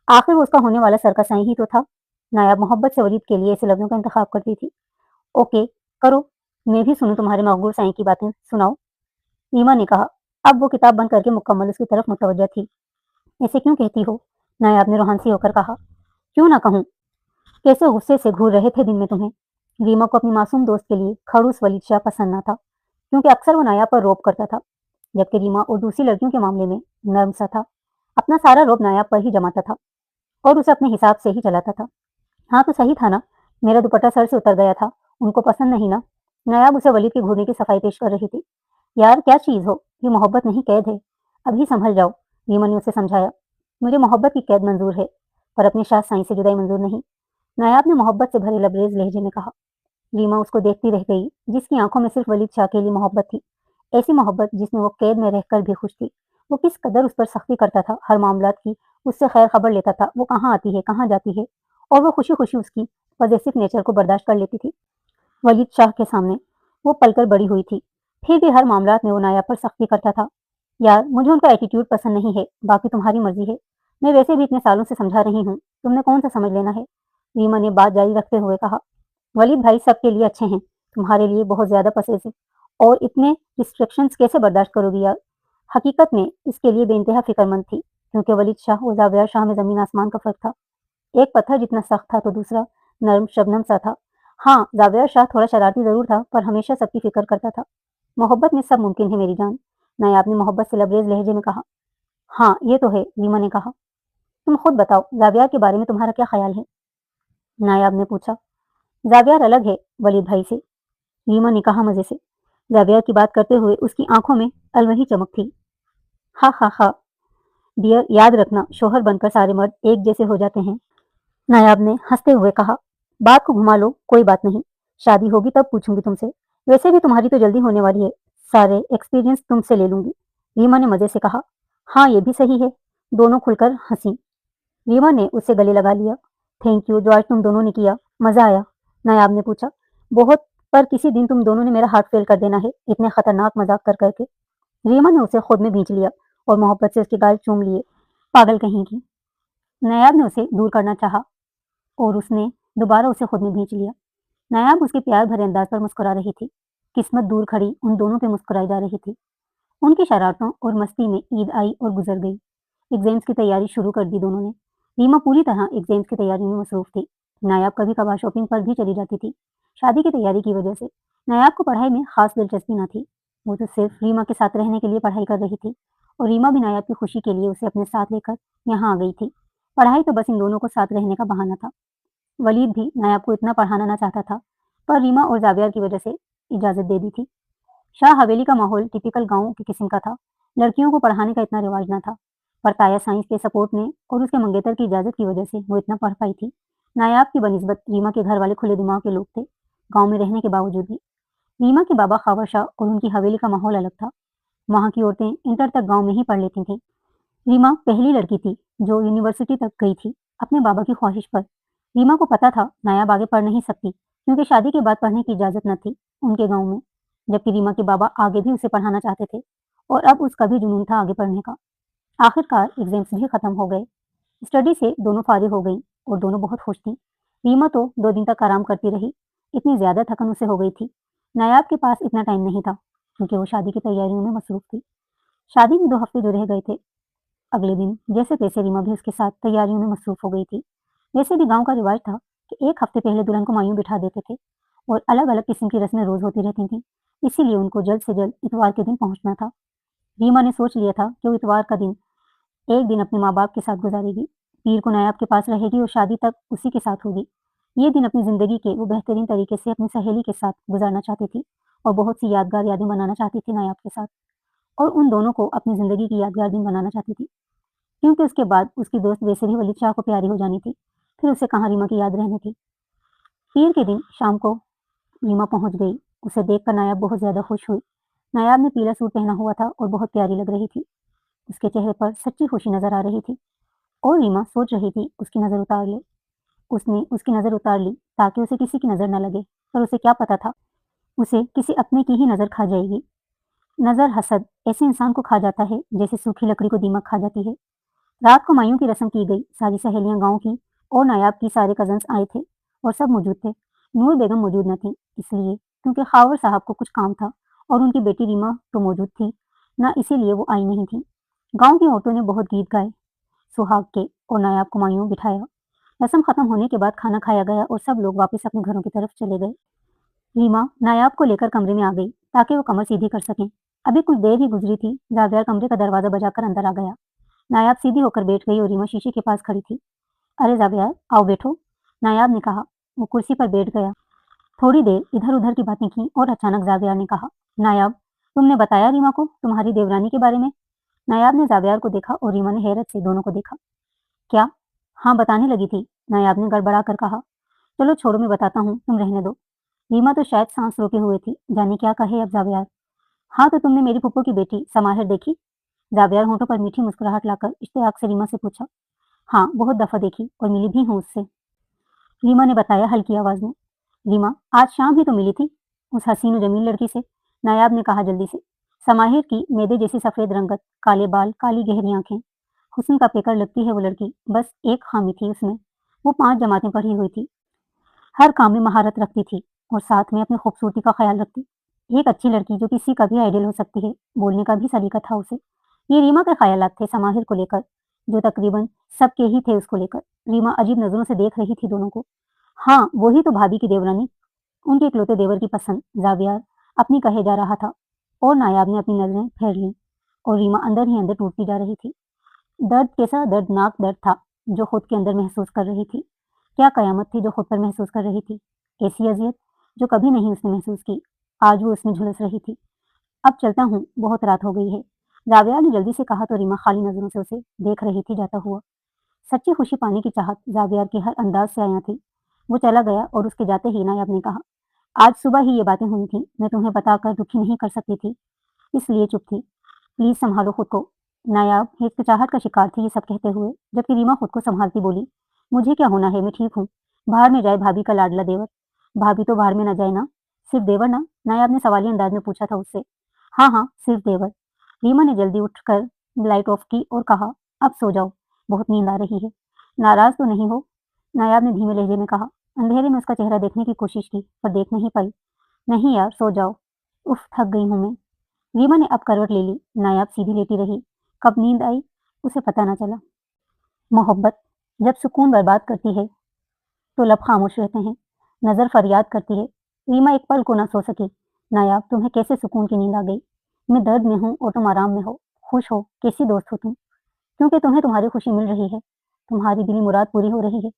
आखिर वो उसका होने वाला सर का साईं ही तो था। नायाब मोहब्बत से वलीद के लिए ऐसे लफ्जों का इंतखाब करती थी। ओके, करो, मैं भी सुनूं तुम्हारे मकबूल साईं की बातें, सुनाओ, रीमा ने कहा। अब वो किताब बंद करके मुकम्मल उसकी तरफ मुतवज्जा थी। ऐसे क्यों कहती हो? नायाब ने रोहानसी होकर कहा। क्यों ना कहूं? कैसे गुस्से से घूर रहे थे दिन में तुम्हें। रीमा को अपनी मासूम दोस्त के लिए खड़ूस वलीद शाह पसंद न था, क्योंकि अक्सर वो नायाब पर रोब करता था, जबकि रीमा और दूसरी लड़कियों के मामले में नर्म सा था। अपना सारा रोब नायाब पर ही जमाता था और उसे अपने हिसाब से ही चलाता था। हाँ तो सही था ना, मेरा दुपट्टा सर से उतर गया था, उनको पसंद नहीं ना। नायाब उसे वलीद के घूरने की सफाई पेश कर रही थी। यार क्या चीज हो, ये मोहब्बत नहीं कैद है, अभी संभल जाओ, रीमा ने उसे समझाया। मुझे मोहब्बत की कैद मंजूर है, पर अपने शाह साईं से जुदाई मंजूर नहीं, नायाब ने मोहब्बत से भरे लबरेज लहजे में कहा। रीमा उसको देखती रह गई, जिसकी आंखों में सिर्फ वलीद शाह के लिए मोहब्बत थी। ऐसी मोहब्बत जिसमें वो कैद में रहकर भी खुश थी। वो किस कदर उस पर सख्ती करता था, हर मामलात की उससे खैर खबर लेता था, वो कहाँ आती है, कहाँ जाती है, और वो खुशी खुशी उसकी पॉजेसिव नेचर को बर्दाश्त कर लेती थी। वलीद शाह के सामने वो पलकर बड़ी हुई थी, फिर भी हर मामलात में वो नायाब पर सख्ती करता था। यार मुझे उनका एटीट्यूड पसंद नहीं है, बाकी तुम्हारी मर्जी है, मैं वैसे भी इतने सालों से समझा रही हूँ, तुमने कौन सा समझ लेना है, रीमा ने बात जारी रखते हुए कहा। वलीद भाई सबके लिए अच्छे हैं, तुम्हारे लिए बहुत ज्यादा पसेसिव, और इतने रिस्ट्रिक्शंस कैसे बर्दाश्त करोगी यार। हकीकत में इसके लिए बेइंतहा फिक्रमंद थी, क्योंकि वलीद शाह और जाविया शाह में जमीन आसमान का फर्क था। एक पत्थर जितना सख्त था तो दूसरा नरम शबनम सा था। हाँ, जाविया शाह थोड़ा शरारती जरूर था, पर हमेशा सबकी फिक्र करता था। मोहब्बत में सब मुमकिन है मेरी जान, नायाब ने मोहब्बत से लबरेज लहजे में कहा। हाँ ये तो है, रीमा ने कहा। तुम खुद बताओ, जाविया के बारे में तुम्हारा क्या ख्याल है, नायाब ने पूछा। जाविया अलग है वलीद भाई से, रीमा ने कहा मजे से। जाविया की बात करते हुए उसकी आंखों में अलवही चमक थी। हा हा हा, डियर, याद रखना शोहर बनकर सारे मर्द एक जैसे हो जाते हैं, नायाब ने हंसते हुए कहा। बात को घुमा लो, कोई बात नहीं, शादी होगी तब पूछूंगी तुमसे, वैसे भी तुम्हारी तो जल्दी होने वाली है, सारे एक्सपीरियंस तुमसे ले लूंगी, रीमा ने मजे से कहा। हाँ ये भी सही है, दोनों खुलकर हंसी। रीमा ने उससे गले लगा लिया। थैंक यू जो आज तुम दोनों ने किया, मजा आया, नायाब ने पूछा। बहुत, पर किसी दिन तुम दोनों ने मेरा हार्ट फेल कर देना है, इतने खतरनाक मजाक कर करके। रीमा ने उसे खुद में भींच लिया और मोहब्बत से उसके गाल चूम लिए। पागल कहीं की। नायाब ने उसे दूर करना चाहा और उसने दोबारा उसे खुद में भींच लिया। नायाब उसके प्यार भरे अंदाज पर मुस्कुरा रही थी। किस्मत दूर खड़ी उन दोनों पे मुस्कुराई जा रही थी। उनकी शरारतों और मस्ती में ईद आई और गुजर गई। एग्जाम्स की तैयारी शुरू कर दी दोनों ने। रीमा पूरी तरह एग्जाम्स की तैयारी में मसरूफ थी। نایاب کبھی کبھار شاپنگ پر بھی چلی جاتی تھی۔ شادی کی تیاری کی وجہ سے نایاب کو پڑھائی میں خاص دلچسپی نہ تھی۔ وہ تو صرف ریما کے ساتھ رہنے کے لیے پڑھائی کر رہی تھی اور ریما بھی نایاب کی خوشی کے لیے اسے اپنے ساتھ لے کر یہاں آ گئی تھی۔ پڑھائی تو بس ان دونوں کو ساتھ رہنے کا بہانہ تھا۔ ولید بھی نایاب کو اتنا پڑھانا نہ چاہتا تھا، پر ریما اور زاویار کی وجہ سے اجازت دے دی تھی۔ شاہ حویلی کا ماحول ٹپیکل گاؤں کی قسم کا تھا۔ لڑکیوں کو پڑھانے کا اتنا رواج نہ تھا، پر تایا سائنس کے سپورٹ نے اور اس کے منگیتر کی اجازت کی وجہ سے وہ اتنا پڑھ پائی تھی۔ نایاب کی بنسبت ریما کے گھر والے کھلے دماغ کے لوگ تھے، گاؤں میں رہنے کے باوجود بھی۔ ریما کے بابا خاور شاہ اور ان کی حویلی کا ماحول الگ تھا۔ وہاں کی عورتیں انٹر تک گاؤں میں ہی پڑھ لیتی تھیں۔ ریما پہلی لڑکی تھی جو یونیورسٹی تک گئی تھی اپنے بابا کی خواہش پر۔ ریما کو پتا تھا نایاب آگے پڑھ نہیں سکتی کیونکہ شادی کے بعد پڑھنے کی اجازت نہ تھی ان کے گاؤں میں، جبکہ ریما کے بابا آگے بھی اسے پڑھانا چاہتے تھے اور اب اس کا بھی جنون تھا آگے پڑھنے کا۔ آخر کار ایگزامس بھی ختم ہو گئے، اسٹڈی سے دونوں فارغ ہو گئیں اور دونوں بہت خوش تھیں۔ ریما تو 2 دن تک آرام کرتی رہی، اتنی زیادہ تھکن اسے ہو گئی تھی۔ نایاب کے پاس اتنا ٹائم نہیں تھا کیونکہ وہ شادی کی تیاریوں میں مصروف تھی۔ شادی میں 2 ہفتے جو رہ گئے تھے، اگلے دن جیسے تیسے ریما بھی اس کے ساتھ تیاریوں میں مصروف ہو گئی تھی۔ ویسے بھی گاؤں کا رواج تھا کہ 1 ہفتے پہلے دلہن کو مایوں بٹھا دیتے تھے اور الگ الگ قسم کی رسمیں روز ہوتی رہتی تھیں، اسی لیے ان کو جلد سے جلد اتوار کے دن پہنچنا تھا۔ ریما نے سوچ لیا تھا کہ وہ اتوار کا دن ایک دن اپنے ماں باپ کے ساتھ گزارے گی، پیر کو نایاب کے پاس رہے گی اور شادی تک اسی کے ساتھ ہوگی۔ یہ دن اپنی زندگی کے وہ بہترین طریقے سے اپنی سہیلی کے ساتھ گزارنا چاہتی تھی اور بہت سی یادگار یادیں بنانا چاہتی تھی نایاب کے ساتھ، اور ان دونوں کو اپنی زندگی کی یادگار دن بنانا چاہتی تھی کیونکہ اس کے بعد اس کی دوست ویسے بھی ولید شاہ کو پیاری ہو جانی تھی، پھر اسے کہاں ریما کی یاد رہنی تھی۔ پیر کے دن شام کو ریما پہنچ گئی، اسے دیکھ کر نایاب بہت زیادہ خوش ہوئی۔ نایاب نے پیلا سوٹ پہنا ہوا تھا اور بہت پیاری لگ رہی تھی، اس کے چہرے پر سچی خوشی نظر آ رہی تھی اور ریما سوچ رہی تھی اس کی نظر اتار لے۔ اس نے اس کی نظر اتار لی تاکہ اسے کسی کی نظر نہ لگے، پر اسے کیا پتا تھا اسے کسی اپنے کی ہی نظر کھا جائے گی۔ نظر حسد ایسے انسان کو کھا جاتا ہے جیسے سوکھی لکڑی کو دیمک کھا جاتی ہے۔ رات کو مایوں کی رسم کی گئی، ساری سہیلیاں گاؤں کی اور نایاب کی سارے کزنس آئے تھے اور سب موجود تھے۔ نور بیگم موجود نہ تھی، اس لیے کیونکہ خاور صاحب کو کچھ کام تھا اور ان کی بیٹی ریما تو موجود تھی نہ، اسی لیے وہ آئی نہیں تھی۔ گاؤں کی عورتوں نے بہت گیت گائے سہاگ کے اور نایاب کو مایوں بٹھایا۔ رسم ختم ہونے کے بعد کھانا کھایا گیا اور سب لوگ واپس اپنے گھروں کی طرف چلے گئے۔ ریما نایاب کو لے کر کمرے میں آ گئی تاکہ وہ کمر سیدھی کر سکیں۔ ابھی کچھ دیر ہی گزری تھی، زاویار کمرے کا دروازہ بجا کر اندر آ گیا۔ نایاب سیدھی ہو کر بیٹھ گئی اور ریما شیشے کے پاس کھڑی تھی۔ ارے زاویار، آؤ بیٹھو، نایاب نے کہا۔ وہ کرسی پر بیٹھ گیا۔ تھوڑی دیر ادھر ادھر کی باتیں کی اور اچانک زاویار نے کہا، نایاب، تم نے بتایا ریما کو تمہاری دیورانی کے بارے میں؟ نایاب نے زاویار کو دیکھا اور ریما نے حیرت سے دونوں کو دیکھا۔ کیا؟ ہاں، بتانے لگی تھی، نایاب نے گڑبڑا کر کہا۔ چلو چھوڑو، میں بتاتا ہوں، تم رہنے دو۔ ریما تو شاید سانس روکے ہوئے تھی، جانے کیا کہے اب زاویار۔ ہاں تو تم نے میری پھپھو کی بیٹی سماہر دیکھی؟ زاویار ہونٹوں پر میٹھی مسکراہٹ لا کر اشتیاق سے ریما سے پوچھا۔ ہاں، بہت دفعہ دیکھی اور ملی بھی ہوں اس سے، ریما نے بتایا ہلکی آواز میں۔ ریما آج شام ہی تو ملی تھی اس حسین و جمیل لڑکی سے، نایاب نے کہا جلدی سے۔ سماہر کی میدے جیسی سفید رنگت، کالے بال، کالی گہری آنکھیں، حسن کا پیکر لگتی ہے وہ لڑکی، بس ایک خامی تھی اس میں، وہ 5 جماعتیں پڑھی ہوئی تھی، ہر کام میں مہارت رکھتی تھی اور ساتھ میں اپنی خوبصورتی کا خیال رکھتی۔ ایک اچھی لڑکی جو کسی کا بھی آئیڈیل ہو سکتی ہے، بولنے کا بھی سلیقہ تھا اسے۔ یہ ریما کے خیالات تھے سماہر کو لے کر، جو تقریباً سب کے ہی تھے اس کو لے کر۔ ریما عجیب نظروں سے دیکھ رہی تھی دونوں کو۔ ہاں، وہی تو بھابھی کی دیورانی، ان کے اکلوتے دیور کی پسند، زاویار اپنی کہے جا رہا تھا اور نایاب نے اپنی نظریں پھیر لیں اور ریما اندر ہی اندر ٹوٹتی جا رہی تھی۔ درد کیسا دردناک درد تھا جو خود کے اندر محسوس کر رہی تھی، کیا قیامت تھی جو خود پر محسوس کر رہی تھی، ایسی اذیت جو کبھی نہیں اس نے محسوس کی، آج وہ اس میں جھلس رہی تھی۔ اب چلتا ہوں، بہت رات ہو گئی ہے، زاویار نے جلدی سے کہا تو ریما خالی نظروں سے اسے دیکھ رہی تھی جاتا ہوا۔ سچی خوشی پانے کی چاہت زاویار کے ہر انداز سے آیا تھی۔ وہ چلا گیا اور اس کے جاتے ہی نایاب نے کہا، آج صبح ہی یہ باتیں ہوئی تھیں، میں تمہیں بتا کر دکھی نہیں کر سکتی تھی، اس لیے چپ تھی، پلیز سنبھالو خود کو۔ نایاب ہچکچاہٹ کا شکار تھی یہ سب کہتے ہوئے، جبکہ ریما خود کو سنبھالتی بولی، مجھے کیا ہونا ہے، میں ٹھیک ہوں، باہر میں جائے بھابھی کا لاڈلا دیور۔ بھابھی تو باہر میں نہ جائے نا، صرف دیور نا، نایاب نے سوالیہ انداز میں پوچھا تھا اس سے۔ ہاں ہاں، صرف دیور۔ ریما نے جلدی اٹھ کر لائٹ آف کی اور کہا، اب سو جاؤ، بہت نیند آ رہی ہے۔ ناراض تو نہیں ہو؟ نایاب نے دھیمے لہجے میں کہا۔ اندھیرے میں اس کا چہرہ دیکھنے کی کوشش کی پر دیکھ نہیں پائی۔ نہیں یار، سو جاؤ، اف تھک گئی ہوں میں۔ ریما نے اب کروٹ لے لی، نایاب سیدھی لیٹی رہی، کب نیند آئی اسے پتہ نہ چلا۔ محبت جب سکون برباد کرتی ہے तो लब खामोश रहते हैं। नज़र फरियाद करती है। रीमा एक पल को ना सो सकी। नायाब, तुम्हें कैसे सुकून की नींद आ गई? मैं दर्द में हूँ और तुम आराम में हो। खुश हो, कैसी दोस्त हो तुम? क्योंकि तुम्हें तुम्हारी खुशी मिल रही है, तुम्हारी दिली मुराद पूरी हो रही है,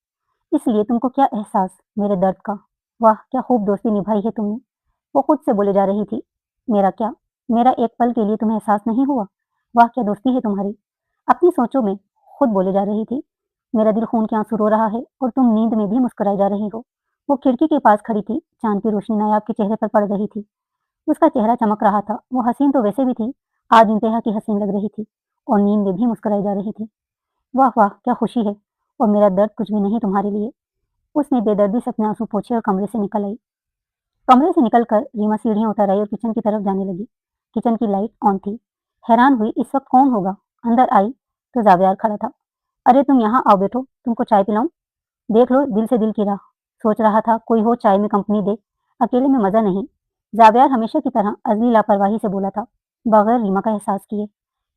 इसलिए तुमको क्या एहसास मेरे दर्द का? वाह, क्या खूब दोस्ती निभाई है तुमने। वो खुद से बोले जा रही थी। मेरा क्या? मेरा एक पल के लिए तुम्हें एहसास नहीं हुआ? वाह, क्या दोस्ती है तुम्हारी। अपनी सोचों में खुद बोले जा रही थी। मेरा दिल खून के आंसू रो रहा है और तुम नींद में भी मुस्कुराई जा रही हो। वो खिड़की के पास खड़ी थी। चांद की रोशनी नायाब के चेहरे पर पड़ रही थी। उसका चेहरा चमक रहा था। वो हसीन तो वैसे भी थी, आज इंतहा की हसीन लग रही थी और नींद में भी मुस्कुराई जा रही थी। वाह वाह, क्या खुशी है। और मेरा दर्द कुछ भी नहीं तुम्हारे लिए। उसने बेदर्दी से अपने आंसू पोंछे और कमरे से निकल आई। कमरे से निकलकर रीमा सीढ़ियां उतर आई और किचन की तरफ जाने लगी। किचन की लाइट ऑन थी। हैरान हुई, इस वक्त कौन होगा। अंदर आई तो जावियार खड़ा था। अरे तुम यहाँ आओ, बैठो, तुमको चाय पिलाऊं? देख लो, दिल से दिल की राह। सोच रहा था कोई हो चाय में कंपनी दे, अकेले में मजा नहीं। जावियार हमेशा की तरह अजली लापरवाही से बोला था, बगैर रीमा का एहसास किए।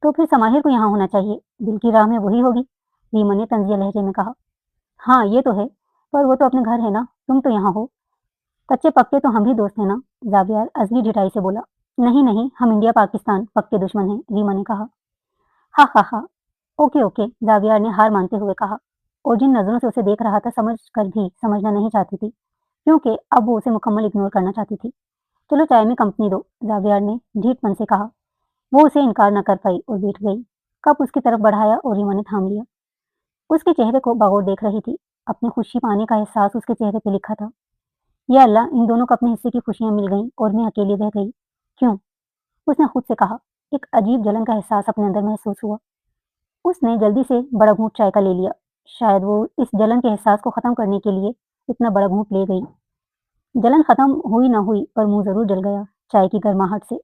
तो फिर समाहिर को यहाँ होना चाहिए, दिल की राह में वही होगी, रीमा ने तंजिया लहजे में कहा। हाँ ये तो है, पर वो तो अपने घर है ना, तुम तो यहाँ हो। कच्चे पक्के तो हम भी दोस्त हैं ना, जावियार असली ढिठाई से बोला। नहीं नहीं, हम इंडिया पाकिस्तान पक्के दुश्मन हैं, रीमा ने कहा। हा हा हा, ओके ओके, जावियार ने हार मानते हुए कहा। और जिन नजरों से उसे देख रहा था समझ कर भी समझना नहीं चाहती थी, क्योंकि अब वो उसे मुकम्मल इग्नोर करना चाहती थी। चलो चाय में कंपनी दो, जावियार ने ढीठपन से कहा। वो उसे इनकार न कर पाई और बैठ गई। कप उसकी तरफ बढ़ाया और रीमा ने थाम लिया। उसके चेहरे को बगौर देख रही थी। अपनी खुशी पाने का एहसास उसके चेहरे पे लिखा था। या अल्लाह, इन दोनों को अपने हिस्से की खुशियां मिल गईं और मैं अकेली रह गई। क्यों? उसने खुद से कहा। एक अजीब जलन का एहसास अपने अंदर महसूस हुआ। उसने जल्दी से बड़ा घूंट चाय का ले लिया। शायद वो इस जलन के एहसास को खत्म करने के लिए इतना बड़ा घूंट ले गई। जलन खत्म हुई ना हुई, पर मुंह जरूर जल गया चाय की गर्माहट से।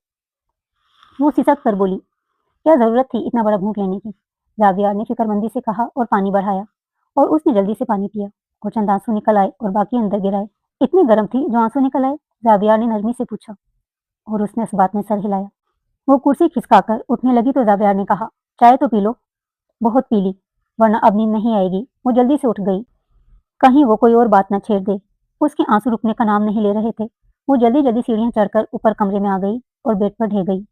वो सिसक कर बोली, क्या जरूरत थी इतना बड़ा घूंट लेने की? जावियार ने फिक्रमंदी से कहा और पानी बढ़ाया। और उसने जल्दी से पानी पिया और चंद आंसू निकल आए और बाकी अंदर गिराए। इतनी गर्म थी जो आंसू निकल आए? जावियार ने नरमी से पूछा और उसने इस बात में सर हिलाया। वो कुर्सी खिसकाकर उठने लगी तो जावियार ने कहा, चाय तो पी लो। बहुत पी ली, वरना अब नींद नहीं आएगी। वो जल्दी से उठ गई, कहीं वो कोई और बात न छेड़ दे। उसके आंसू रुकने का नाम नहीं ले रहे थे। वो जल्दी जल्दी सीढ़ियां चढ़कर ऊपर कमरे में आ गई और बेड पर ढह गई।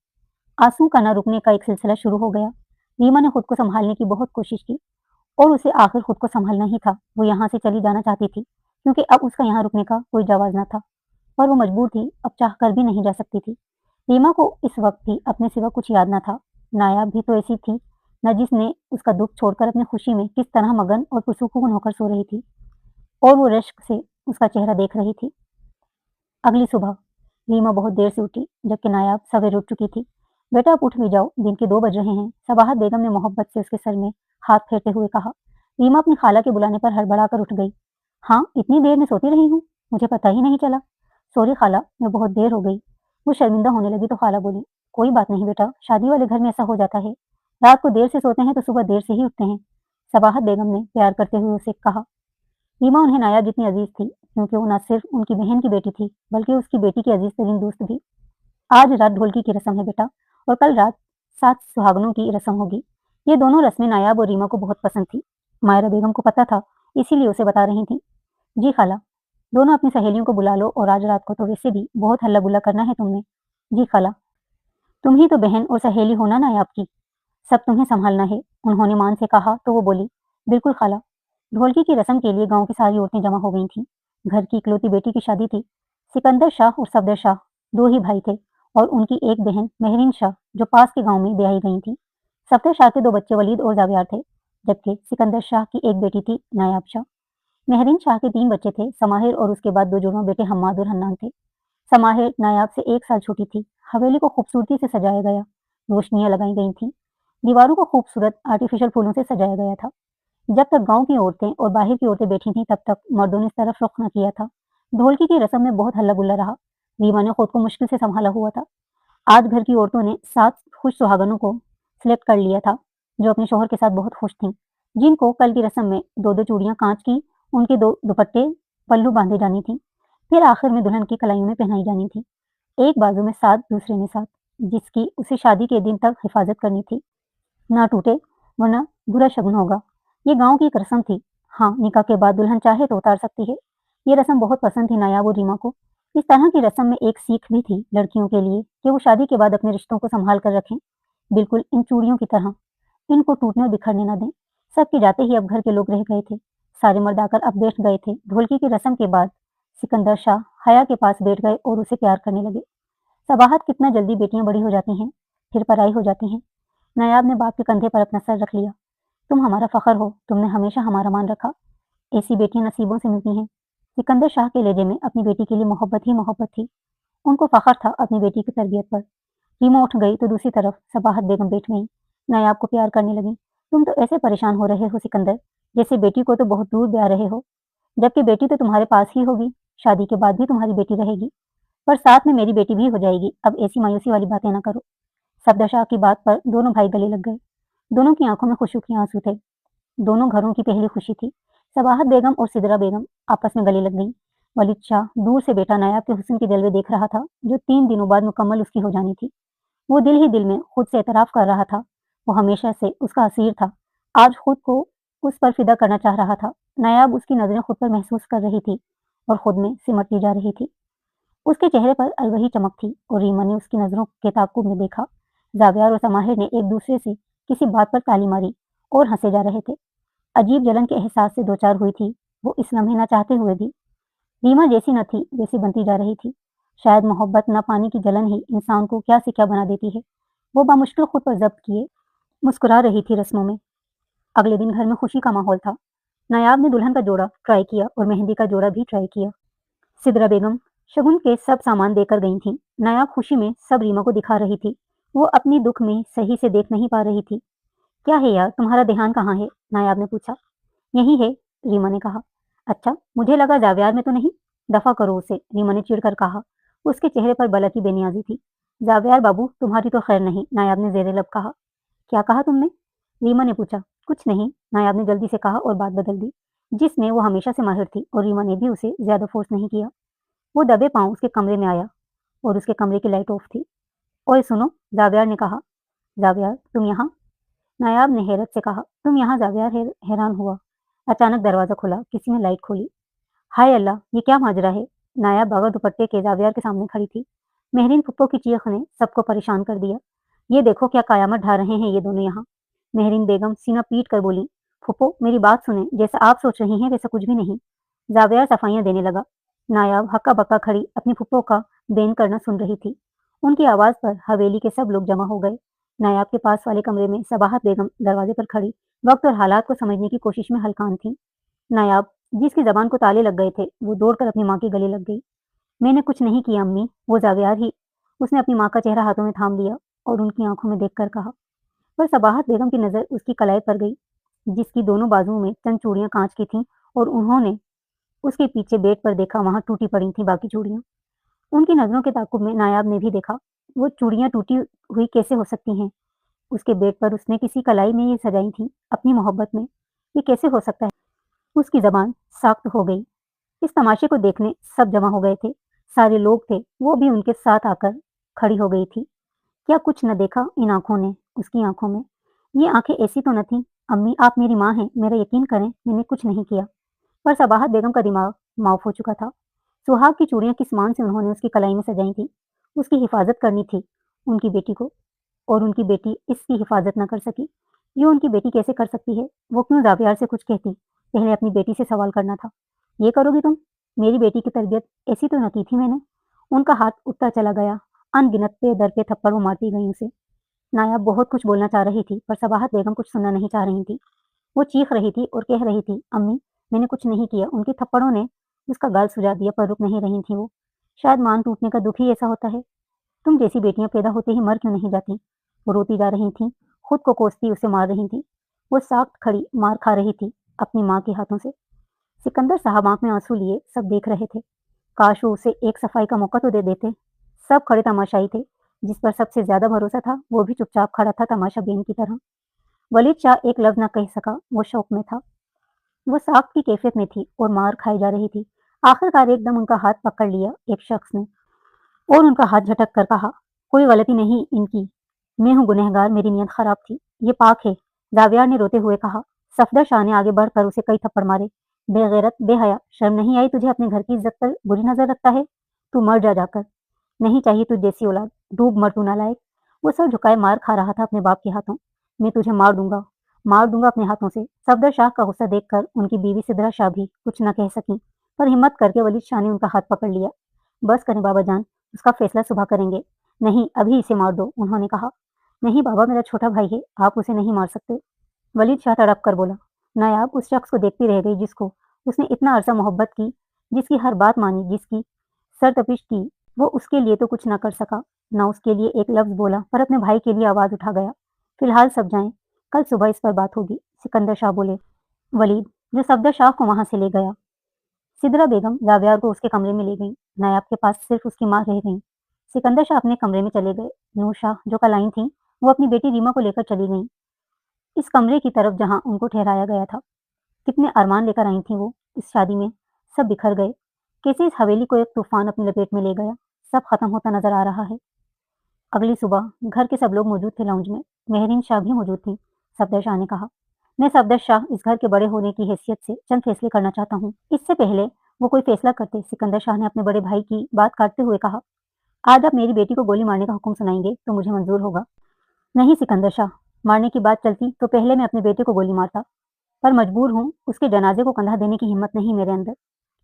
आंसू का न रुकने का एक सिलसिला शुरू हो गया। रीमा ने खुद को संभालने की बहुत कोशिश की और उसे आखिर खुद को संभालना ही था। वो यहाँ से चली जाना चाहती थी, क्योंकि अब उसका यहाँ रुकने का कोई जवाब न था। पर वो मजबूर थी, अब चाह कर भी नहीं जा सकती थी। रीमा को इस वक्त भी अपने सिवा कुछ याद न था। नायाब भी तो ऐसी थी न, जिसने उसका दुख छोड़कर अपनी खुशी में किस तरह मगन और पुरसुकून होकर सो रही थी और वो रश्क से उसका चेहरा देख रही थी। अगली सुबह रीमा बहुत देर से उठी, जबकि नायाब सवेरे उठ चुकी थी। बेटा अब उठ भी जाओ, दिन के 2 बज रहे हैं, सबाहत बेगम ने मोहब्बत से उसके सर में हाथ फेरते हुए कहा। रीमा अपनी खाला के बुलाने पर हड़बड़ाकर उठ गई। हाँ, इतनी देर में सोती रही हूँ, मुझे पता ही नहीं चला। सॉरी खाला, मैं बहुत देर हो गई। वो शर्मिंदा होने लगी तो खाला बोली, कोई बात नहीं बेटा, शादी वाले घर में ऐसा हो जाता है। रात को देर से सोते हैं तो सुबह देर से ही उठते हैं, सबाहत बेगम ने प्यार करते हुए उसे कहा। रीमा उन्हें नायाब जितनी अजीज थी, क्योंकि वो न सिर्फ उनकी बहन की बेटी थी, बल्कि उसकी बेटी की अजीज तरीन दोस्त भी। आज रात ढोलकी की रस्म है बेटा, और कल रात 7 सुहागनों की रस्म होगी। ये दोनों रस्में नायाब और रीमा को बहुत पसंद थी। मायरा बेगम को पता था, इसीलिए उसे बता रही थी। जी खाला, दोनों अपनी सहेलियों को बुला लो, और आज रात को तो वैसे भी बहुत हल्ला गुल्ला करना है तुमने। जी खाला, तुम ही तो बहन और सहेली हो ना नायाब की, सब तुम्हें संभालना है, उन्होंने मान से कहा तो वो बोली, बिल्कुल खाला। ढोलकी की रस्म के लिए गांव की सारी औरतें जमा हो गई थीं। घर की इकलौती बेटी की शादी थी। सिकंदर शाह और सफदर शाह 2 ही भाई थे, और उनकी एक बहन महरीन शाह जो पास के गांव में ब्याही गई थी। सफदर शाह के 2 बच्चे वलीद और जावियार थे, जबकि सिकंदर शाह की एक बेटी थी नायाब शाह। महरीन शाह के 3 बच्चे थे, समाहिर और उसके बाद 2 जुड़वा बेटे हम्माद और हन्नान थे। समाहिर नायाब से 1 साल छोटी थी। हवेली को खूबसूरती से सजाया गया, रोशनियां लगाई गई थीं, दीवारों को खूबसूरत आर्टिफिशियल फूलों से सजाया गया था। जब तक गांव की औरतें और बाहर की औरतें बैठी थीं, तब तक मर्दों ने इस तरफ रुख न किया था। ढोलकी की रस्म में बहुत हल्ला गुल्ला रहा। रीमा ने खुद को मुश्किल से संभाला हुआ था। आज घर की औरतों ने 7 खुश सुहागनों को सिलेक्ट कर लिया था, जो अपने शोहर के साथ बहुत खुश थीं, जिनको कल की रस्म में 2-2 चूड़ियां कांच की, उनके 2 दुपट्टे पल्लू बांधे जानी थी, फिर आखिर में दुल्हन की कलाइयों में पहनाई जानी थी। एक बाजू में 7, दूसरे में 7, जिसकी उसे शादी के दिन तक हिफाजत करनी थी। ना टूटे, वरना बुरा शगुन होगा। ये गांव की एक रस्म थी। हाँ, निकाह के बाद दुल्हन चाहे तो उतार सकती है। ये रस्म बहुत पसंद थी नायाब और रीमा को। इस तरह की रस्म में एक सीख भी थी लड़कियों के लिए कि वो शादी के बाद अपने रिश्तों को संभाल कर रखें, बिल्कुल इन चूड़ियों की तरह। इनको टूटने और बिखरने न दें। सबके जाते ही अब घर के लोग रह गए थे। सारे मर्द आकर अब बैठ गए थे। ढोलकी की रस्म के बाद सिकंदर शाह हया के पास बैठ गए और उसे प्यार करने लगे। सबाहत कितना जल्दी बेटियां बड़ी हो जाती हैं, फिर पराई हो जाती हैं। नायाब ने बाप के कंधे पर अपना सर रख लिया। तुम हमारा फख्र हो, तुमने हमेशा हमारा मान रखा। ऐसी बेटियां नसीबों से मिलती हैं। सिकंदर शाह के लहजे में अपनी बेटी के लिए मोहब्बत ही मोहब्बत थी। उनको फख्र था अपनी बेटी की तरबियत पर। रीमा उठ गई तो दूसरी तरफ सबाहत बेगम बैठ गई। नायाब को प्यार करने लगी। तुम तो ऐसे परेशान हो रहे हो सिकंदर, जैसे बेटी को तो बहुत दूर ब्याह रहे हो, जबकि बेटी तो तुम्हारे पास ही होगी। शादी के बाद भी तुम्हारी बेटी रहेगी, पर साथ में मेरी बेटी भी हो जाएगी। अब ऐसी मायूसी वाली बातें ना करो। सफदर शाह की बात पर दोनों भाई गले लग गए। दोनों की आंखों में खुशी के आंसू थे। दोनों घरों की पहली खुशी थी। सबाहत बेगम और सिदरा बेगम आपस में गले लग गईं। वलीद शाह दूर से बेटा नायाब के हुस्न के जलवे देख रहा था, जो 3 दिनों बाद मुकम्मल उसकी हो जानी थी। वो दिल ही दिल में खुद से एतराफ़ कर रहा था। वो हमेशा से उसका असीर था। आज खुद को उस पर फ़िदा करना चाह रहा था। नायाब उसकी नज़रें खुद पर महसूस कर रही थी और खुद में सिमटती जा रही थी। उसके चेहरे पर अलवही चमक थी और रीमा ने उसकी नज़रों के ताक़ुब में देखा। ज़ावियार और समाहिर ने एक दूसरे से किसी बात पर ताली मारी और हँसे जा रहे थे। अजीब जलन के एहसास से दो-चार हुई थी वो इस लम्हे न चाहते हुए भी। रीमा जैसी न थी वैसी बनती जा रही थी। शायद मोहब्बत न पाने की जलन ही इंसान को क्या से क्या बना देती है। वो बामुश्किल खुद पर ज़ब्त किए मुस्कुरा रही थी रस्मों में। अगले दिन घर में खुशी का माहौल था। नायाब ने दुल्हन का जोड़ा ट्राई किया और मेहंदी का जोड़ा भी ट्राई किया। सिदरा बेगम शगुन के सब सामान देकर गई थीं। नायाब खुशी में सब रीमा को दिखा रही थी। वो अपनी दुख में सही से देख नहीं पा रही थी। क्या है यार, तुम्हारा ध्यान कहाँ है? नायाब ने पूछा। यही है, रीमा ने कहा। अच्छा, मुझे लगा जावियार में तो नहीं। दफा करो उसे, रीमा ने चिढ़कर कहा। उसके चेहरे पर बला की बेनियाजी थी। जावियार बाबू, तुम्हारी तो खैर नहीं, नायाब ने जेरे लब कहा। क्या कहा तुमने? रीमा ने पूछा। कुछ नहीं, नायाब ने जल्दी से कहा और बात बदल दी, जिसमें वो हमेशा से माहिर थी और रीमा ने भी उसे ज्यादा फोर्स नहीं किया। वो दबे पांव उसके कमरे में आया और उसके कमरे की लाइट ऑफ थी। ओए सुनो, जावियार ने कहा। जावियार, तुम यहाँ? नायाब ने हैरत से कहा। तुम यहाँ? जावियार हैरान हुआ। अचानक दरवाजा खुला, किसी ने लाइट खोली। हाय अल्लाह, ये क्या माजरा है? नायाब बगैर दुपट्टे के जावियार के सामने खड़ी थी। मेहरीन फुप्पो की चीख ने सबको परेशान कर दिया। ये देखो क्या कयामत ढा रहे हैं ये दोनों यहाँ। मेहरीन बेगम सीना पीट कर बोली। फुप्पो, मेरी बात सुने, जैसा आप सोच रही हैं वैसा कुछ भी नहीं। जावियार सफाइयाँ देने लगा। नायाब हक्का बक्का खड़ी अपनी फुप्पो का बेन करना सुन रही थी। उनकी आवाज पर हवेली के सब लोग जमा हो गए। नायाब के पास वाले कमरे में सबाहत बेगम दरवाजे पर खड़ी वक्त और हालात को समझने की कोशिश में हलकान थी। नायाब, जिसकी जबान को ताले लग गए थे, वो दौड़कर अपनी माँ के गले लग गई। मैंने कुछ नहीं किया अम्मी, वो जावियार ही। उसने अपनी माँ का चेहरा हाथों में थाम लिया और उनकी आंखों में देखकर कहा। पर सबाहत बेगम की नजर उसकी कलाई पर गई, जिसकी दोनों बाजुओं में चंद चूड़ियां कांच की थीं और उन्होंने उसके पीछे बेड पर देखा, वहां टूटी पड़ी थी बाकी चूड़ियां। उनकी नजरों के ताकुब में नायाब ने भी देखा। वो चूड़ियां टूटी हुई कैसे हो सकती हैं? उसके बेड पर उसने किसी कलाई में ये सजाई थी अपनी मोहब्बत में। ये कैसे हो सकता है? उसकी जबान सख्त हो गई। इस तमाशे को देखने सब जमा हो गए थे। सारे लोग थे, वो भी उनके साथ आकर खड़ी हो गई थी। क्या कुछ न देखा इन आंखों ने, उसकी आंखों में? ये आंखें ऐसी तो न थी। अम्मी, आप मेरी माँ हैं, मेरा यकीन करें, मैंने कुछ नहीं किया। पर सबाहत बेगम का दिमाग माफ हो चुका था। सुहाग की चूड़ियां किस मान से उन्होंने उसकी कलाई में सजाई थी? उसकी हिफाजत करनी थी उनकी बेटी को, और उनकी बेटी इसकी हिफाजत न कर सकी। ये उनकी बेटी कैसे कर सकती है? वो क्यों जावियार से कुछ कहती? पहले अपनी बेटी से सवाल करना था। ये करोगी तुम? मेरी बेटी की तरबियत ऐसी तो न की थी मैंने। उनका हाथ उठता चला गया। अनगिनत पे दर पे थप्पड़ वो मारती गई उसे। नायाब बहुत कुछ बोलना चाह रही थी, पर सबाहत बेगम कुछ सुनना नहीं चाह रही थी। वो चीख रही थी और कह रही थी, अम्मी, मैंने कुछ नहीं किया। उनके थप्पड़ों ने उसका गाल सुजा दिया, पर रुक नहीं रही थी वो। शायद मान टूटने का दुख ही ऐसा होता है। तुम जैसी बेटियां पैदा होते ही मर क्यों नहीं जाती? वो रोती जा रही थी, खुद को कोसती उसे मार रही थी। वो साख्त खड़ी मार खा रही थी अपनी माँ के हाथों से। सिकंदर साहब आंख में आंसू लिए सब देख रहे थे। काश वो उसे एक सफाई का मौका तो दे देते। सब खड़े तमाशाई थे। जिस पर सबसे ज्यादा भरोसा था वो भी चुपचाप खड़ा था तमाशा बीन की तरह। वलीद शाह एक लफ्ज न कह सका, वो शौक में था। वो साख्त की कैफियत में थी और मार खाई जा रही थी। आखिरकार एकदम उनका हाथ पकड़ लिया एक शख्स ने और उनका हाथ झटक कर कहा, कोई गलती नहीं इनकी, मैं हूँ गुनहगार, मेरी नीयत खराब थी, ये पाक है। जावियार ने रोते हुए कहा। सफदर शाह ने आगे बढ़कर उसे कई थप्पड़ मारे। बेगैरत, बेहया, शर्म नहीं आई तुझे? अपने घर की इज्जत पर बुरी नजर रखता है? तू मर जा जाकर। नहीं चाहिए तुझ जैसी औलाद। डूब मर तू नालायक। वो सर झुकाए मार खा रहा था अपने बाप के हाथों। मैं तुझे मार दूंगा अपने हाथों से। सफदर शाह का गुस्सा देखकर उनकी बीवी सिद्रा शाह भी कुछ न कह सकी, पर हिम्मत करके वलीद शाह ने उनका हाथ पकड़ लिया। बस करें बाबा जान, उसका फैसला सुबह करेंगे। नहीं, अभी इसे मार दो, उन्होंने कहा। नहीं बाबा, मेरा छोटा भाई है, आप उसे नहीं मार सकते। वलीद शाह तड़प कर बोला। नायाब उस शख्स को देखती रह गई जिसको उसने इतना अरसा मोहब्बत की, जिसकी हर बात मानी, जिसकी सरतपिश की। वो उसके लिए तो कुछ ना कर सका, ना उसके लिए एक लफ्ज बोला, पर अपने भाई के लिए आवाज उठा गया। फिलहाल सब जाएं, कल सुबह इस पर बात होगी, सिकंदर शाह बोले। वलीद, जो सफदर शाह को वहां से ले गया। सिदरा बेगम जावियार को उसके कमरे में ले गई। नायाब के पास सिर्फ उसकी माँ रह गई। सिकंदर शाह अपने कमरे में चले गए। नूर शाह, जो कल आई थी, वो अपनी बेटी रीमा को लेकर चली गई, इस कमरे की तरफ जहां उनको ठहराया गया था। कितने अरमान लेकर आई थी वो इस शादी में, सब बिखर गए। कैसे इस हवेली को एक तूफान अपनी लपेट में ले गया। सब खत्म होता नजर आ रहा है। अगली सुबह घर के सब लोग मौजूद थे लाउंज में। मेहरीन शाह भी मौजूद थी। सफदर शाह ने कहा, मैं सफदर शाह इस घर के बड़े होने की हैसियत से चंद फैसले करना चाहता हूँ। इससे पहले वो कोई फैसला करते, सिकंदर शाह ने अपने बड़े भाई की बात काटते हुए कहा, आज आप मेरी बेटी को गोली मारने का हुक्म सुनाएंगे तो मुझे मंजूर होगा। नहीं सिकंदर शाह, मारने की बात चलती तो पहले मैं अपने बेटे को गोली मारता, पर मजबूर हूँ, उसके जनाजे को कंधा देने की हिम्मत नहीं मेरे अंदर।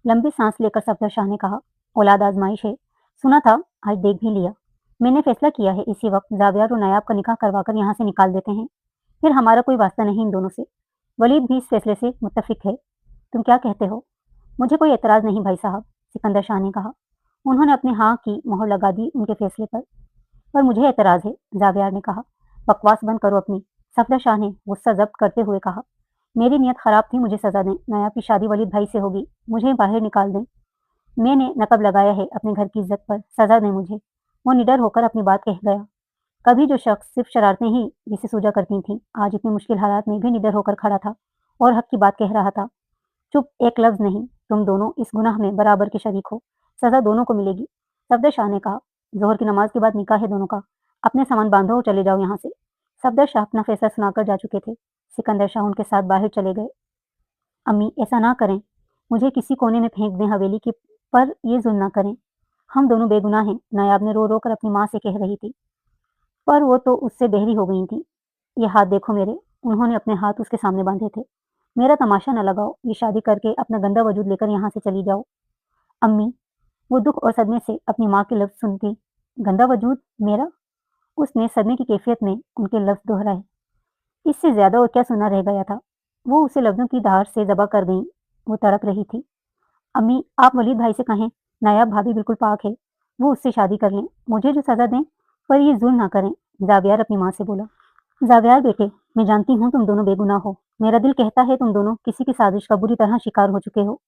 लंबी सांस लेकर सफदर शाह ने कहा, औलाद आजमाइश है, सुना था, आज देख भी लिया। मैंने फैसला किया है, इसी वक्त जावियार और नायाब का निकाह करवाकर यहाँ से निकाल देते हैं, फिर हमारा कोई वास्ता नहीं इन दोनों से। वलीद भी इस फैसले से मुत्तफिक है। तुम क्या कहते हो? मुझे कोई एतराज नहीं भाई साहब, सिकंदर शाह ने कहा। उन्होंने अपने हाँ की मोहर लगा दी उनके फैसले पर मुझे एतराज है, जावियार ने कहा। बकवास बंद करो अपनी, सफदर शाह ने गुस्सा जब्त करते हुए कहा। मेरी नीयत खराब थी, मुझे सजा दें। नायाब की शादी वलीद भाई से होगी, मुझे बाहर निकाल दें। मैंने नकब लगाया है अपने घर की इज्जत पर, सजा दें मुझे। वो निडर होकर अपनी बात कह गया। कभी जो शख्स सिर्फ शरारतें ही जिसे सूझा करती थीं, आज इतनी मुश्किल हालात में भी निडर होकर खड़ा था और हक की बात कह रहा था। चुप, एक लफ्ज नहीं, तुम दोनों इस गुनाह में बराबर के शरीक हो, सजा दोनों को मिलेगी। सफदर शाह ने कहा, जोहर की नमाज के बाद निकाह है दोनों का, अपने सामान बांधो और चले जाओ यहाँ से। सफदर शाह अपना फैसला सुनाकर जा चुके थे। सिकंदर शाह उनके साथ बाहर चले गए। अम्मी, ऐसा ना करें, मुझे किसी कोने में फेंक दें हवेली की, पर ये जुल्म ना करें, हम दोनों बेगुनाह हैं, नायाब ने रो रो कर अपनी माँ से कह रही थी, पर वो तो उससे बहरी हो गई थी। ये हाथ देखो मेरे, उन्होंने अपने हाथ उसके सामने बांधे थे। मेरा तमाशा न लगाओ, ये शादी करके अपना गंदा वजूद लेकर यहाँ से चली जाओ। अम्मी, वो दुख और सदमे से अपनी माँ के लफ्ज सुनती। गंदा वजूद मेरा? उसने सदमे की कैफियत में उनके लफ्ज दोहराए। इससे ज्यादा और क्या सुना रह गया था। वो उसे लफ्जों की धार से दबा कर गई। वो तड़प रही थी। अम्मी, आप वलीद भाई से कहें, नायाब भाभी बिल्कुल पाक है, वो उससे शादी कर लें, मुझे जो सजा दें, पर ये जुल्म ना करें, जावियार अपनी माँ से बोला। जावियार बेटे, मैं जानती हूँ तुम दोनों बेगुनाह हो, मेरा दिल कहता है तुम दोनों किसी की साजिश का बुरी तरह शिकार हो चुके हो,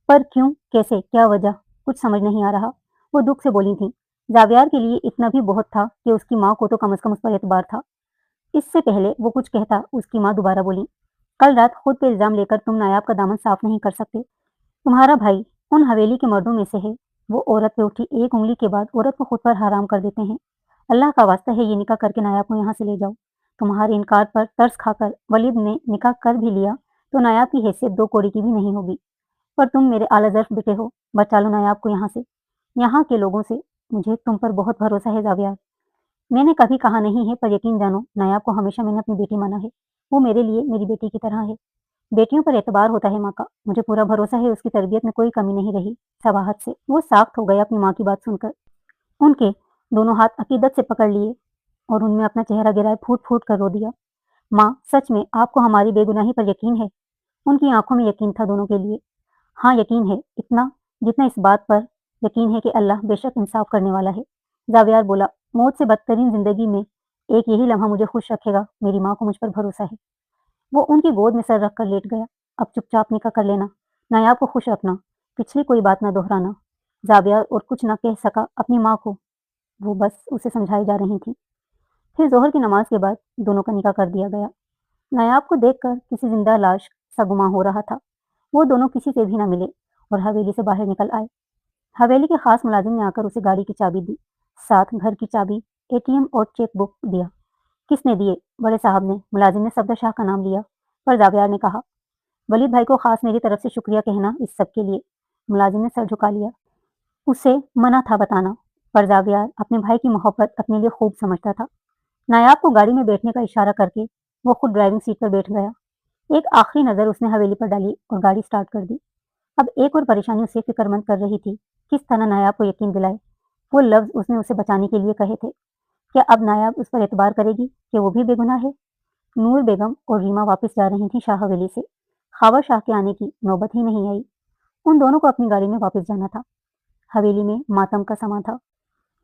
पर क्यों, कैसे, क्या वजह, कुछ समझ नहीं आ रहा। वो दुख से बोली थी। जावियार के लिए इतना भी बहुत था कि उसकी माँ को तो कम से कम उस पर एतबार था। इससे पहले वो कुछ कहता, उसकी माँ दोबारा बोली, कल रात खुद पे इल्जाम लेकर तुम नायाब का दामन साफ नहीं कर सकते। तुम्हारा भाई उन हवेली के मर्दों में से है, वो औरत पे उठी एक उंगली के बाद औरत को खुद पर हराम कर देते हैं। अल्लाह का वास्ता है, ये निकाह करके नायाब को यहाँ से ले जाओ। तुम्हारे इनकार पर तरस खाकर वलीद ने निकाह कर भी लिया तो नायाब की हैसियत दो कौड़ी की भी नहीं होगी। पर तुम मेरे आला ज़र्फ बेटे हो, बचा लो नायाब को यहाँ से, यहाँ के लोगों से। मुझे तुम पर बहुत भरोसा है जावियार। मैंने कभी कहा नहीं है, पर यकीन जानो, नायाब को हमेशा मैंने अपनी बेटी माना है। वो मेरे लिए मेरी बेटी की तरह है। बेटियों पर एतबार होता है माँ का, मुझे पूरा भरोसा है उसकी तरबियत में कोई कमी नहीं रही। सवाहत से वो साख्त हो गया अपनी माँ की बात सुनकर। उनके दोनों हाथ अकीदत से पकड़ लिए और उनमें अपना चेहरा गिराए फूट फूट कर रो दिया। माँ, सच में आपको हमारी बेगुनाही पर यकीन है? उनकी आंखों में यकीन था दोनों के लिए। हाँ, यकीन है, इतना जितना इस बात पर यकीन है कि अल्लाह बेशक इंसाफ करने वाला है। जावियार बोला, मौत से बदतरीन जिंदगी में एक यही लम्हा मुझे खुश रखेगा, मेरी माँ को मुझ पर भरोसा है। वो उनकी गोद में सर रख कर लेट गया। अब चुपचाप निकाह कर लेना, नायाब को खुश रखना, पिछली कोई बात ना दोहराना। जावियार और कुछ ना कह सका अपनी माँ को, वो बस उसे समझाई जा रही थी। फिर जोहर की नमाज के बाद दोनों का निकाह कर दिया गया। नायाब को देखकर किसी जिंदा लाश सा गुमा हो रहा था। वो दोनों किसी से भी ना मिले और हवेली से बाहर निकल आए। हवेली के खास मुलाजिम ने आकर उसे गाड़ी की चाबी दी, साथ घर की चाबी, एटीएम और चेक बुक दिया। किसने दिए? बड़े साहब ने। मुलाजिम ने सफदर शाह का नाम लिया। पर जावियार ने कहा, वलीद भाई को खास मेरी तरफ से शुक्रिया कहना इस सब के लिए। मुलाजिम ने सर झुका लिया। उसे मना था बताना, पर जावियार अपने भाई की मोहब्बत अपने लिए खूब समझता था। नायाब को गाड़ी में बैठने का इशारा करके वो खुद ड्राइविंग सीट पर बैठ गया। एक आखिरी नजर उसने हवेली पर डाली और गाड़ी स्टार्ट कर दी। अब एक और परेशानी उसे फिक्रमंद कर रही थी, किस तरह नायाब को यकीन दिलाए। वो लफ्ज उसने उसे बचाने के लिए कहे थे। क्या अब नायाब उस पर एतबार करेगी कि वो भी बेगुनाह है? नूर बेगम और रीमा वापस जा रही थी शाह हवेली से। खावा शाह के आने की नौबत ही नहीं आई। उन दोनों को अपनी गाड़ी में वापस जाना था। हवेली में मातम का समा था।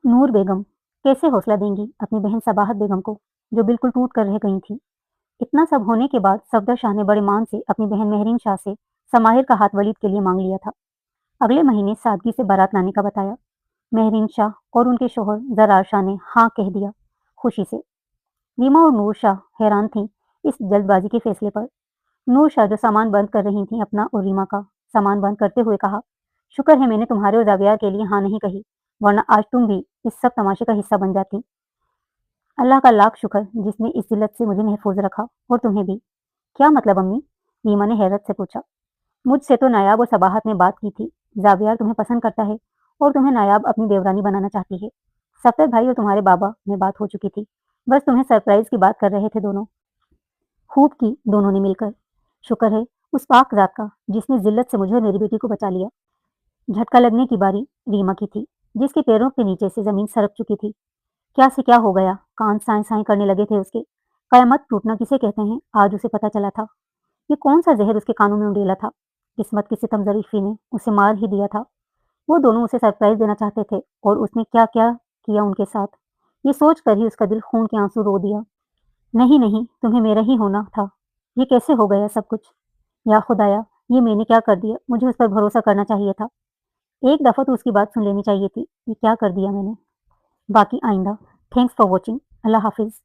नूर बेगम कैसे हौसला देंगी अपनी बहन सबाहत बेगम को, जो बिल्कुल टूट कर रह गई थी। इतना सब होने के बाद सफदर शाह ने बड़े मान से अपनी बहन महरीन शाह से समाहिर का हाथ वलीद के लिए मांग लिया था। अगले महीने सादगी से बारात लाने का बताया। महरीन शाह और उनके शोहर जरार शाह ने हाँ कह दिया खुशी से। रीमा और नूर शाह हैरान थीं इस जल्दबाजी के फैसले पर। नूर शाह जो सामान बंद कर रही थी अपना और रीमा का सामान बंद करते हुए कहा, शुक्र है मैंने तुम्हारे और जावियार के लिए हाँ नहीं कही, वरना आज तुम भी इस सब तमाशे का हिस्सा बन जाती। अल्लाह का लाख शुक्र जिसने इस जिल्लत से मुझे महफूज रखा, और तुम्हें भी। क्या मतलब अम्मी? रीमा ने हैरत से पूछा। मुझसे तो नायाब और सबाहत ने बात की थी। जावियार तुम्हें पसंद करता है और तुम्हें नायाब अपनी देवरानी बनाना चाहती है। सफदर भाई और तुम्हारे बाबा में बात हो चुकी थी। बस तुम्हें सरप्राइज की बात कर रहे थे दोनों। खूब की दोनों ने मिलकर। शुक्र है उस पाक ज़ात का जिसने जिल्लत से मुझे और मेरी बेटी को बचा लिया। झटका लगने की बारी रीमा की थी, जिसके पैरों के नीचे से जमीन सरक चुकी थी। क्या से क्या हो गया, कान साए साए करने लगे थे उसके। कयामत टूटना किसे कहते हैं आज उसे पता चला था। ये कौन सा जहर उसके कानों में उंडेला था। किस्मत की सितम ज़रीफ़ी ने उसे मार ही दिया था। वो दोनों उसे सरप्राइज़ देना चाहते थे और उसने क्या-क्या किया उनके साथ। ये सोच कर ही उसका दिल खून के आंसू रो दिया। नहीं, नहीं, तुम्हें मेरा ही होना था। ये कैसे हो गया सब कुछ? या खुदाया, ये मैंने क्या कर दिया? मुझे उस पर भरोसा करना चाहिए था। एक दफ़ा तो उसकी बात सुन लेनी चाहिए थी। ये क्या कर दिया मैंने? बाकी आइंदा। Thanks for watching. अल्लाह हाफ़िज़।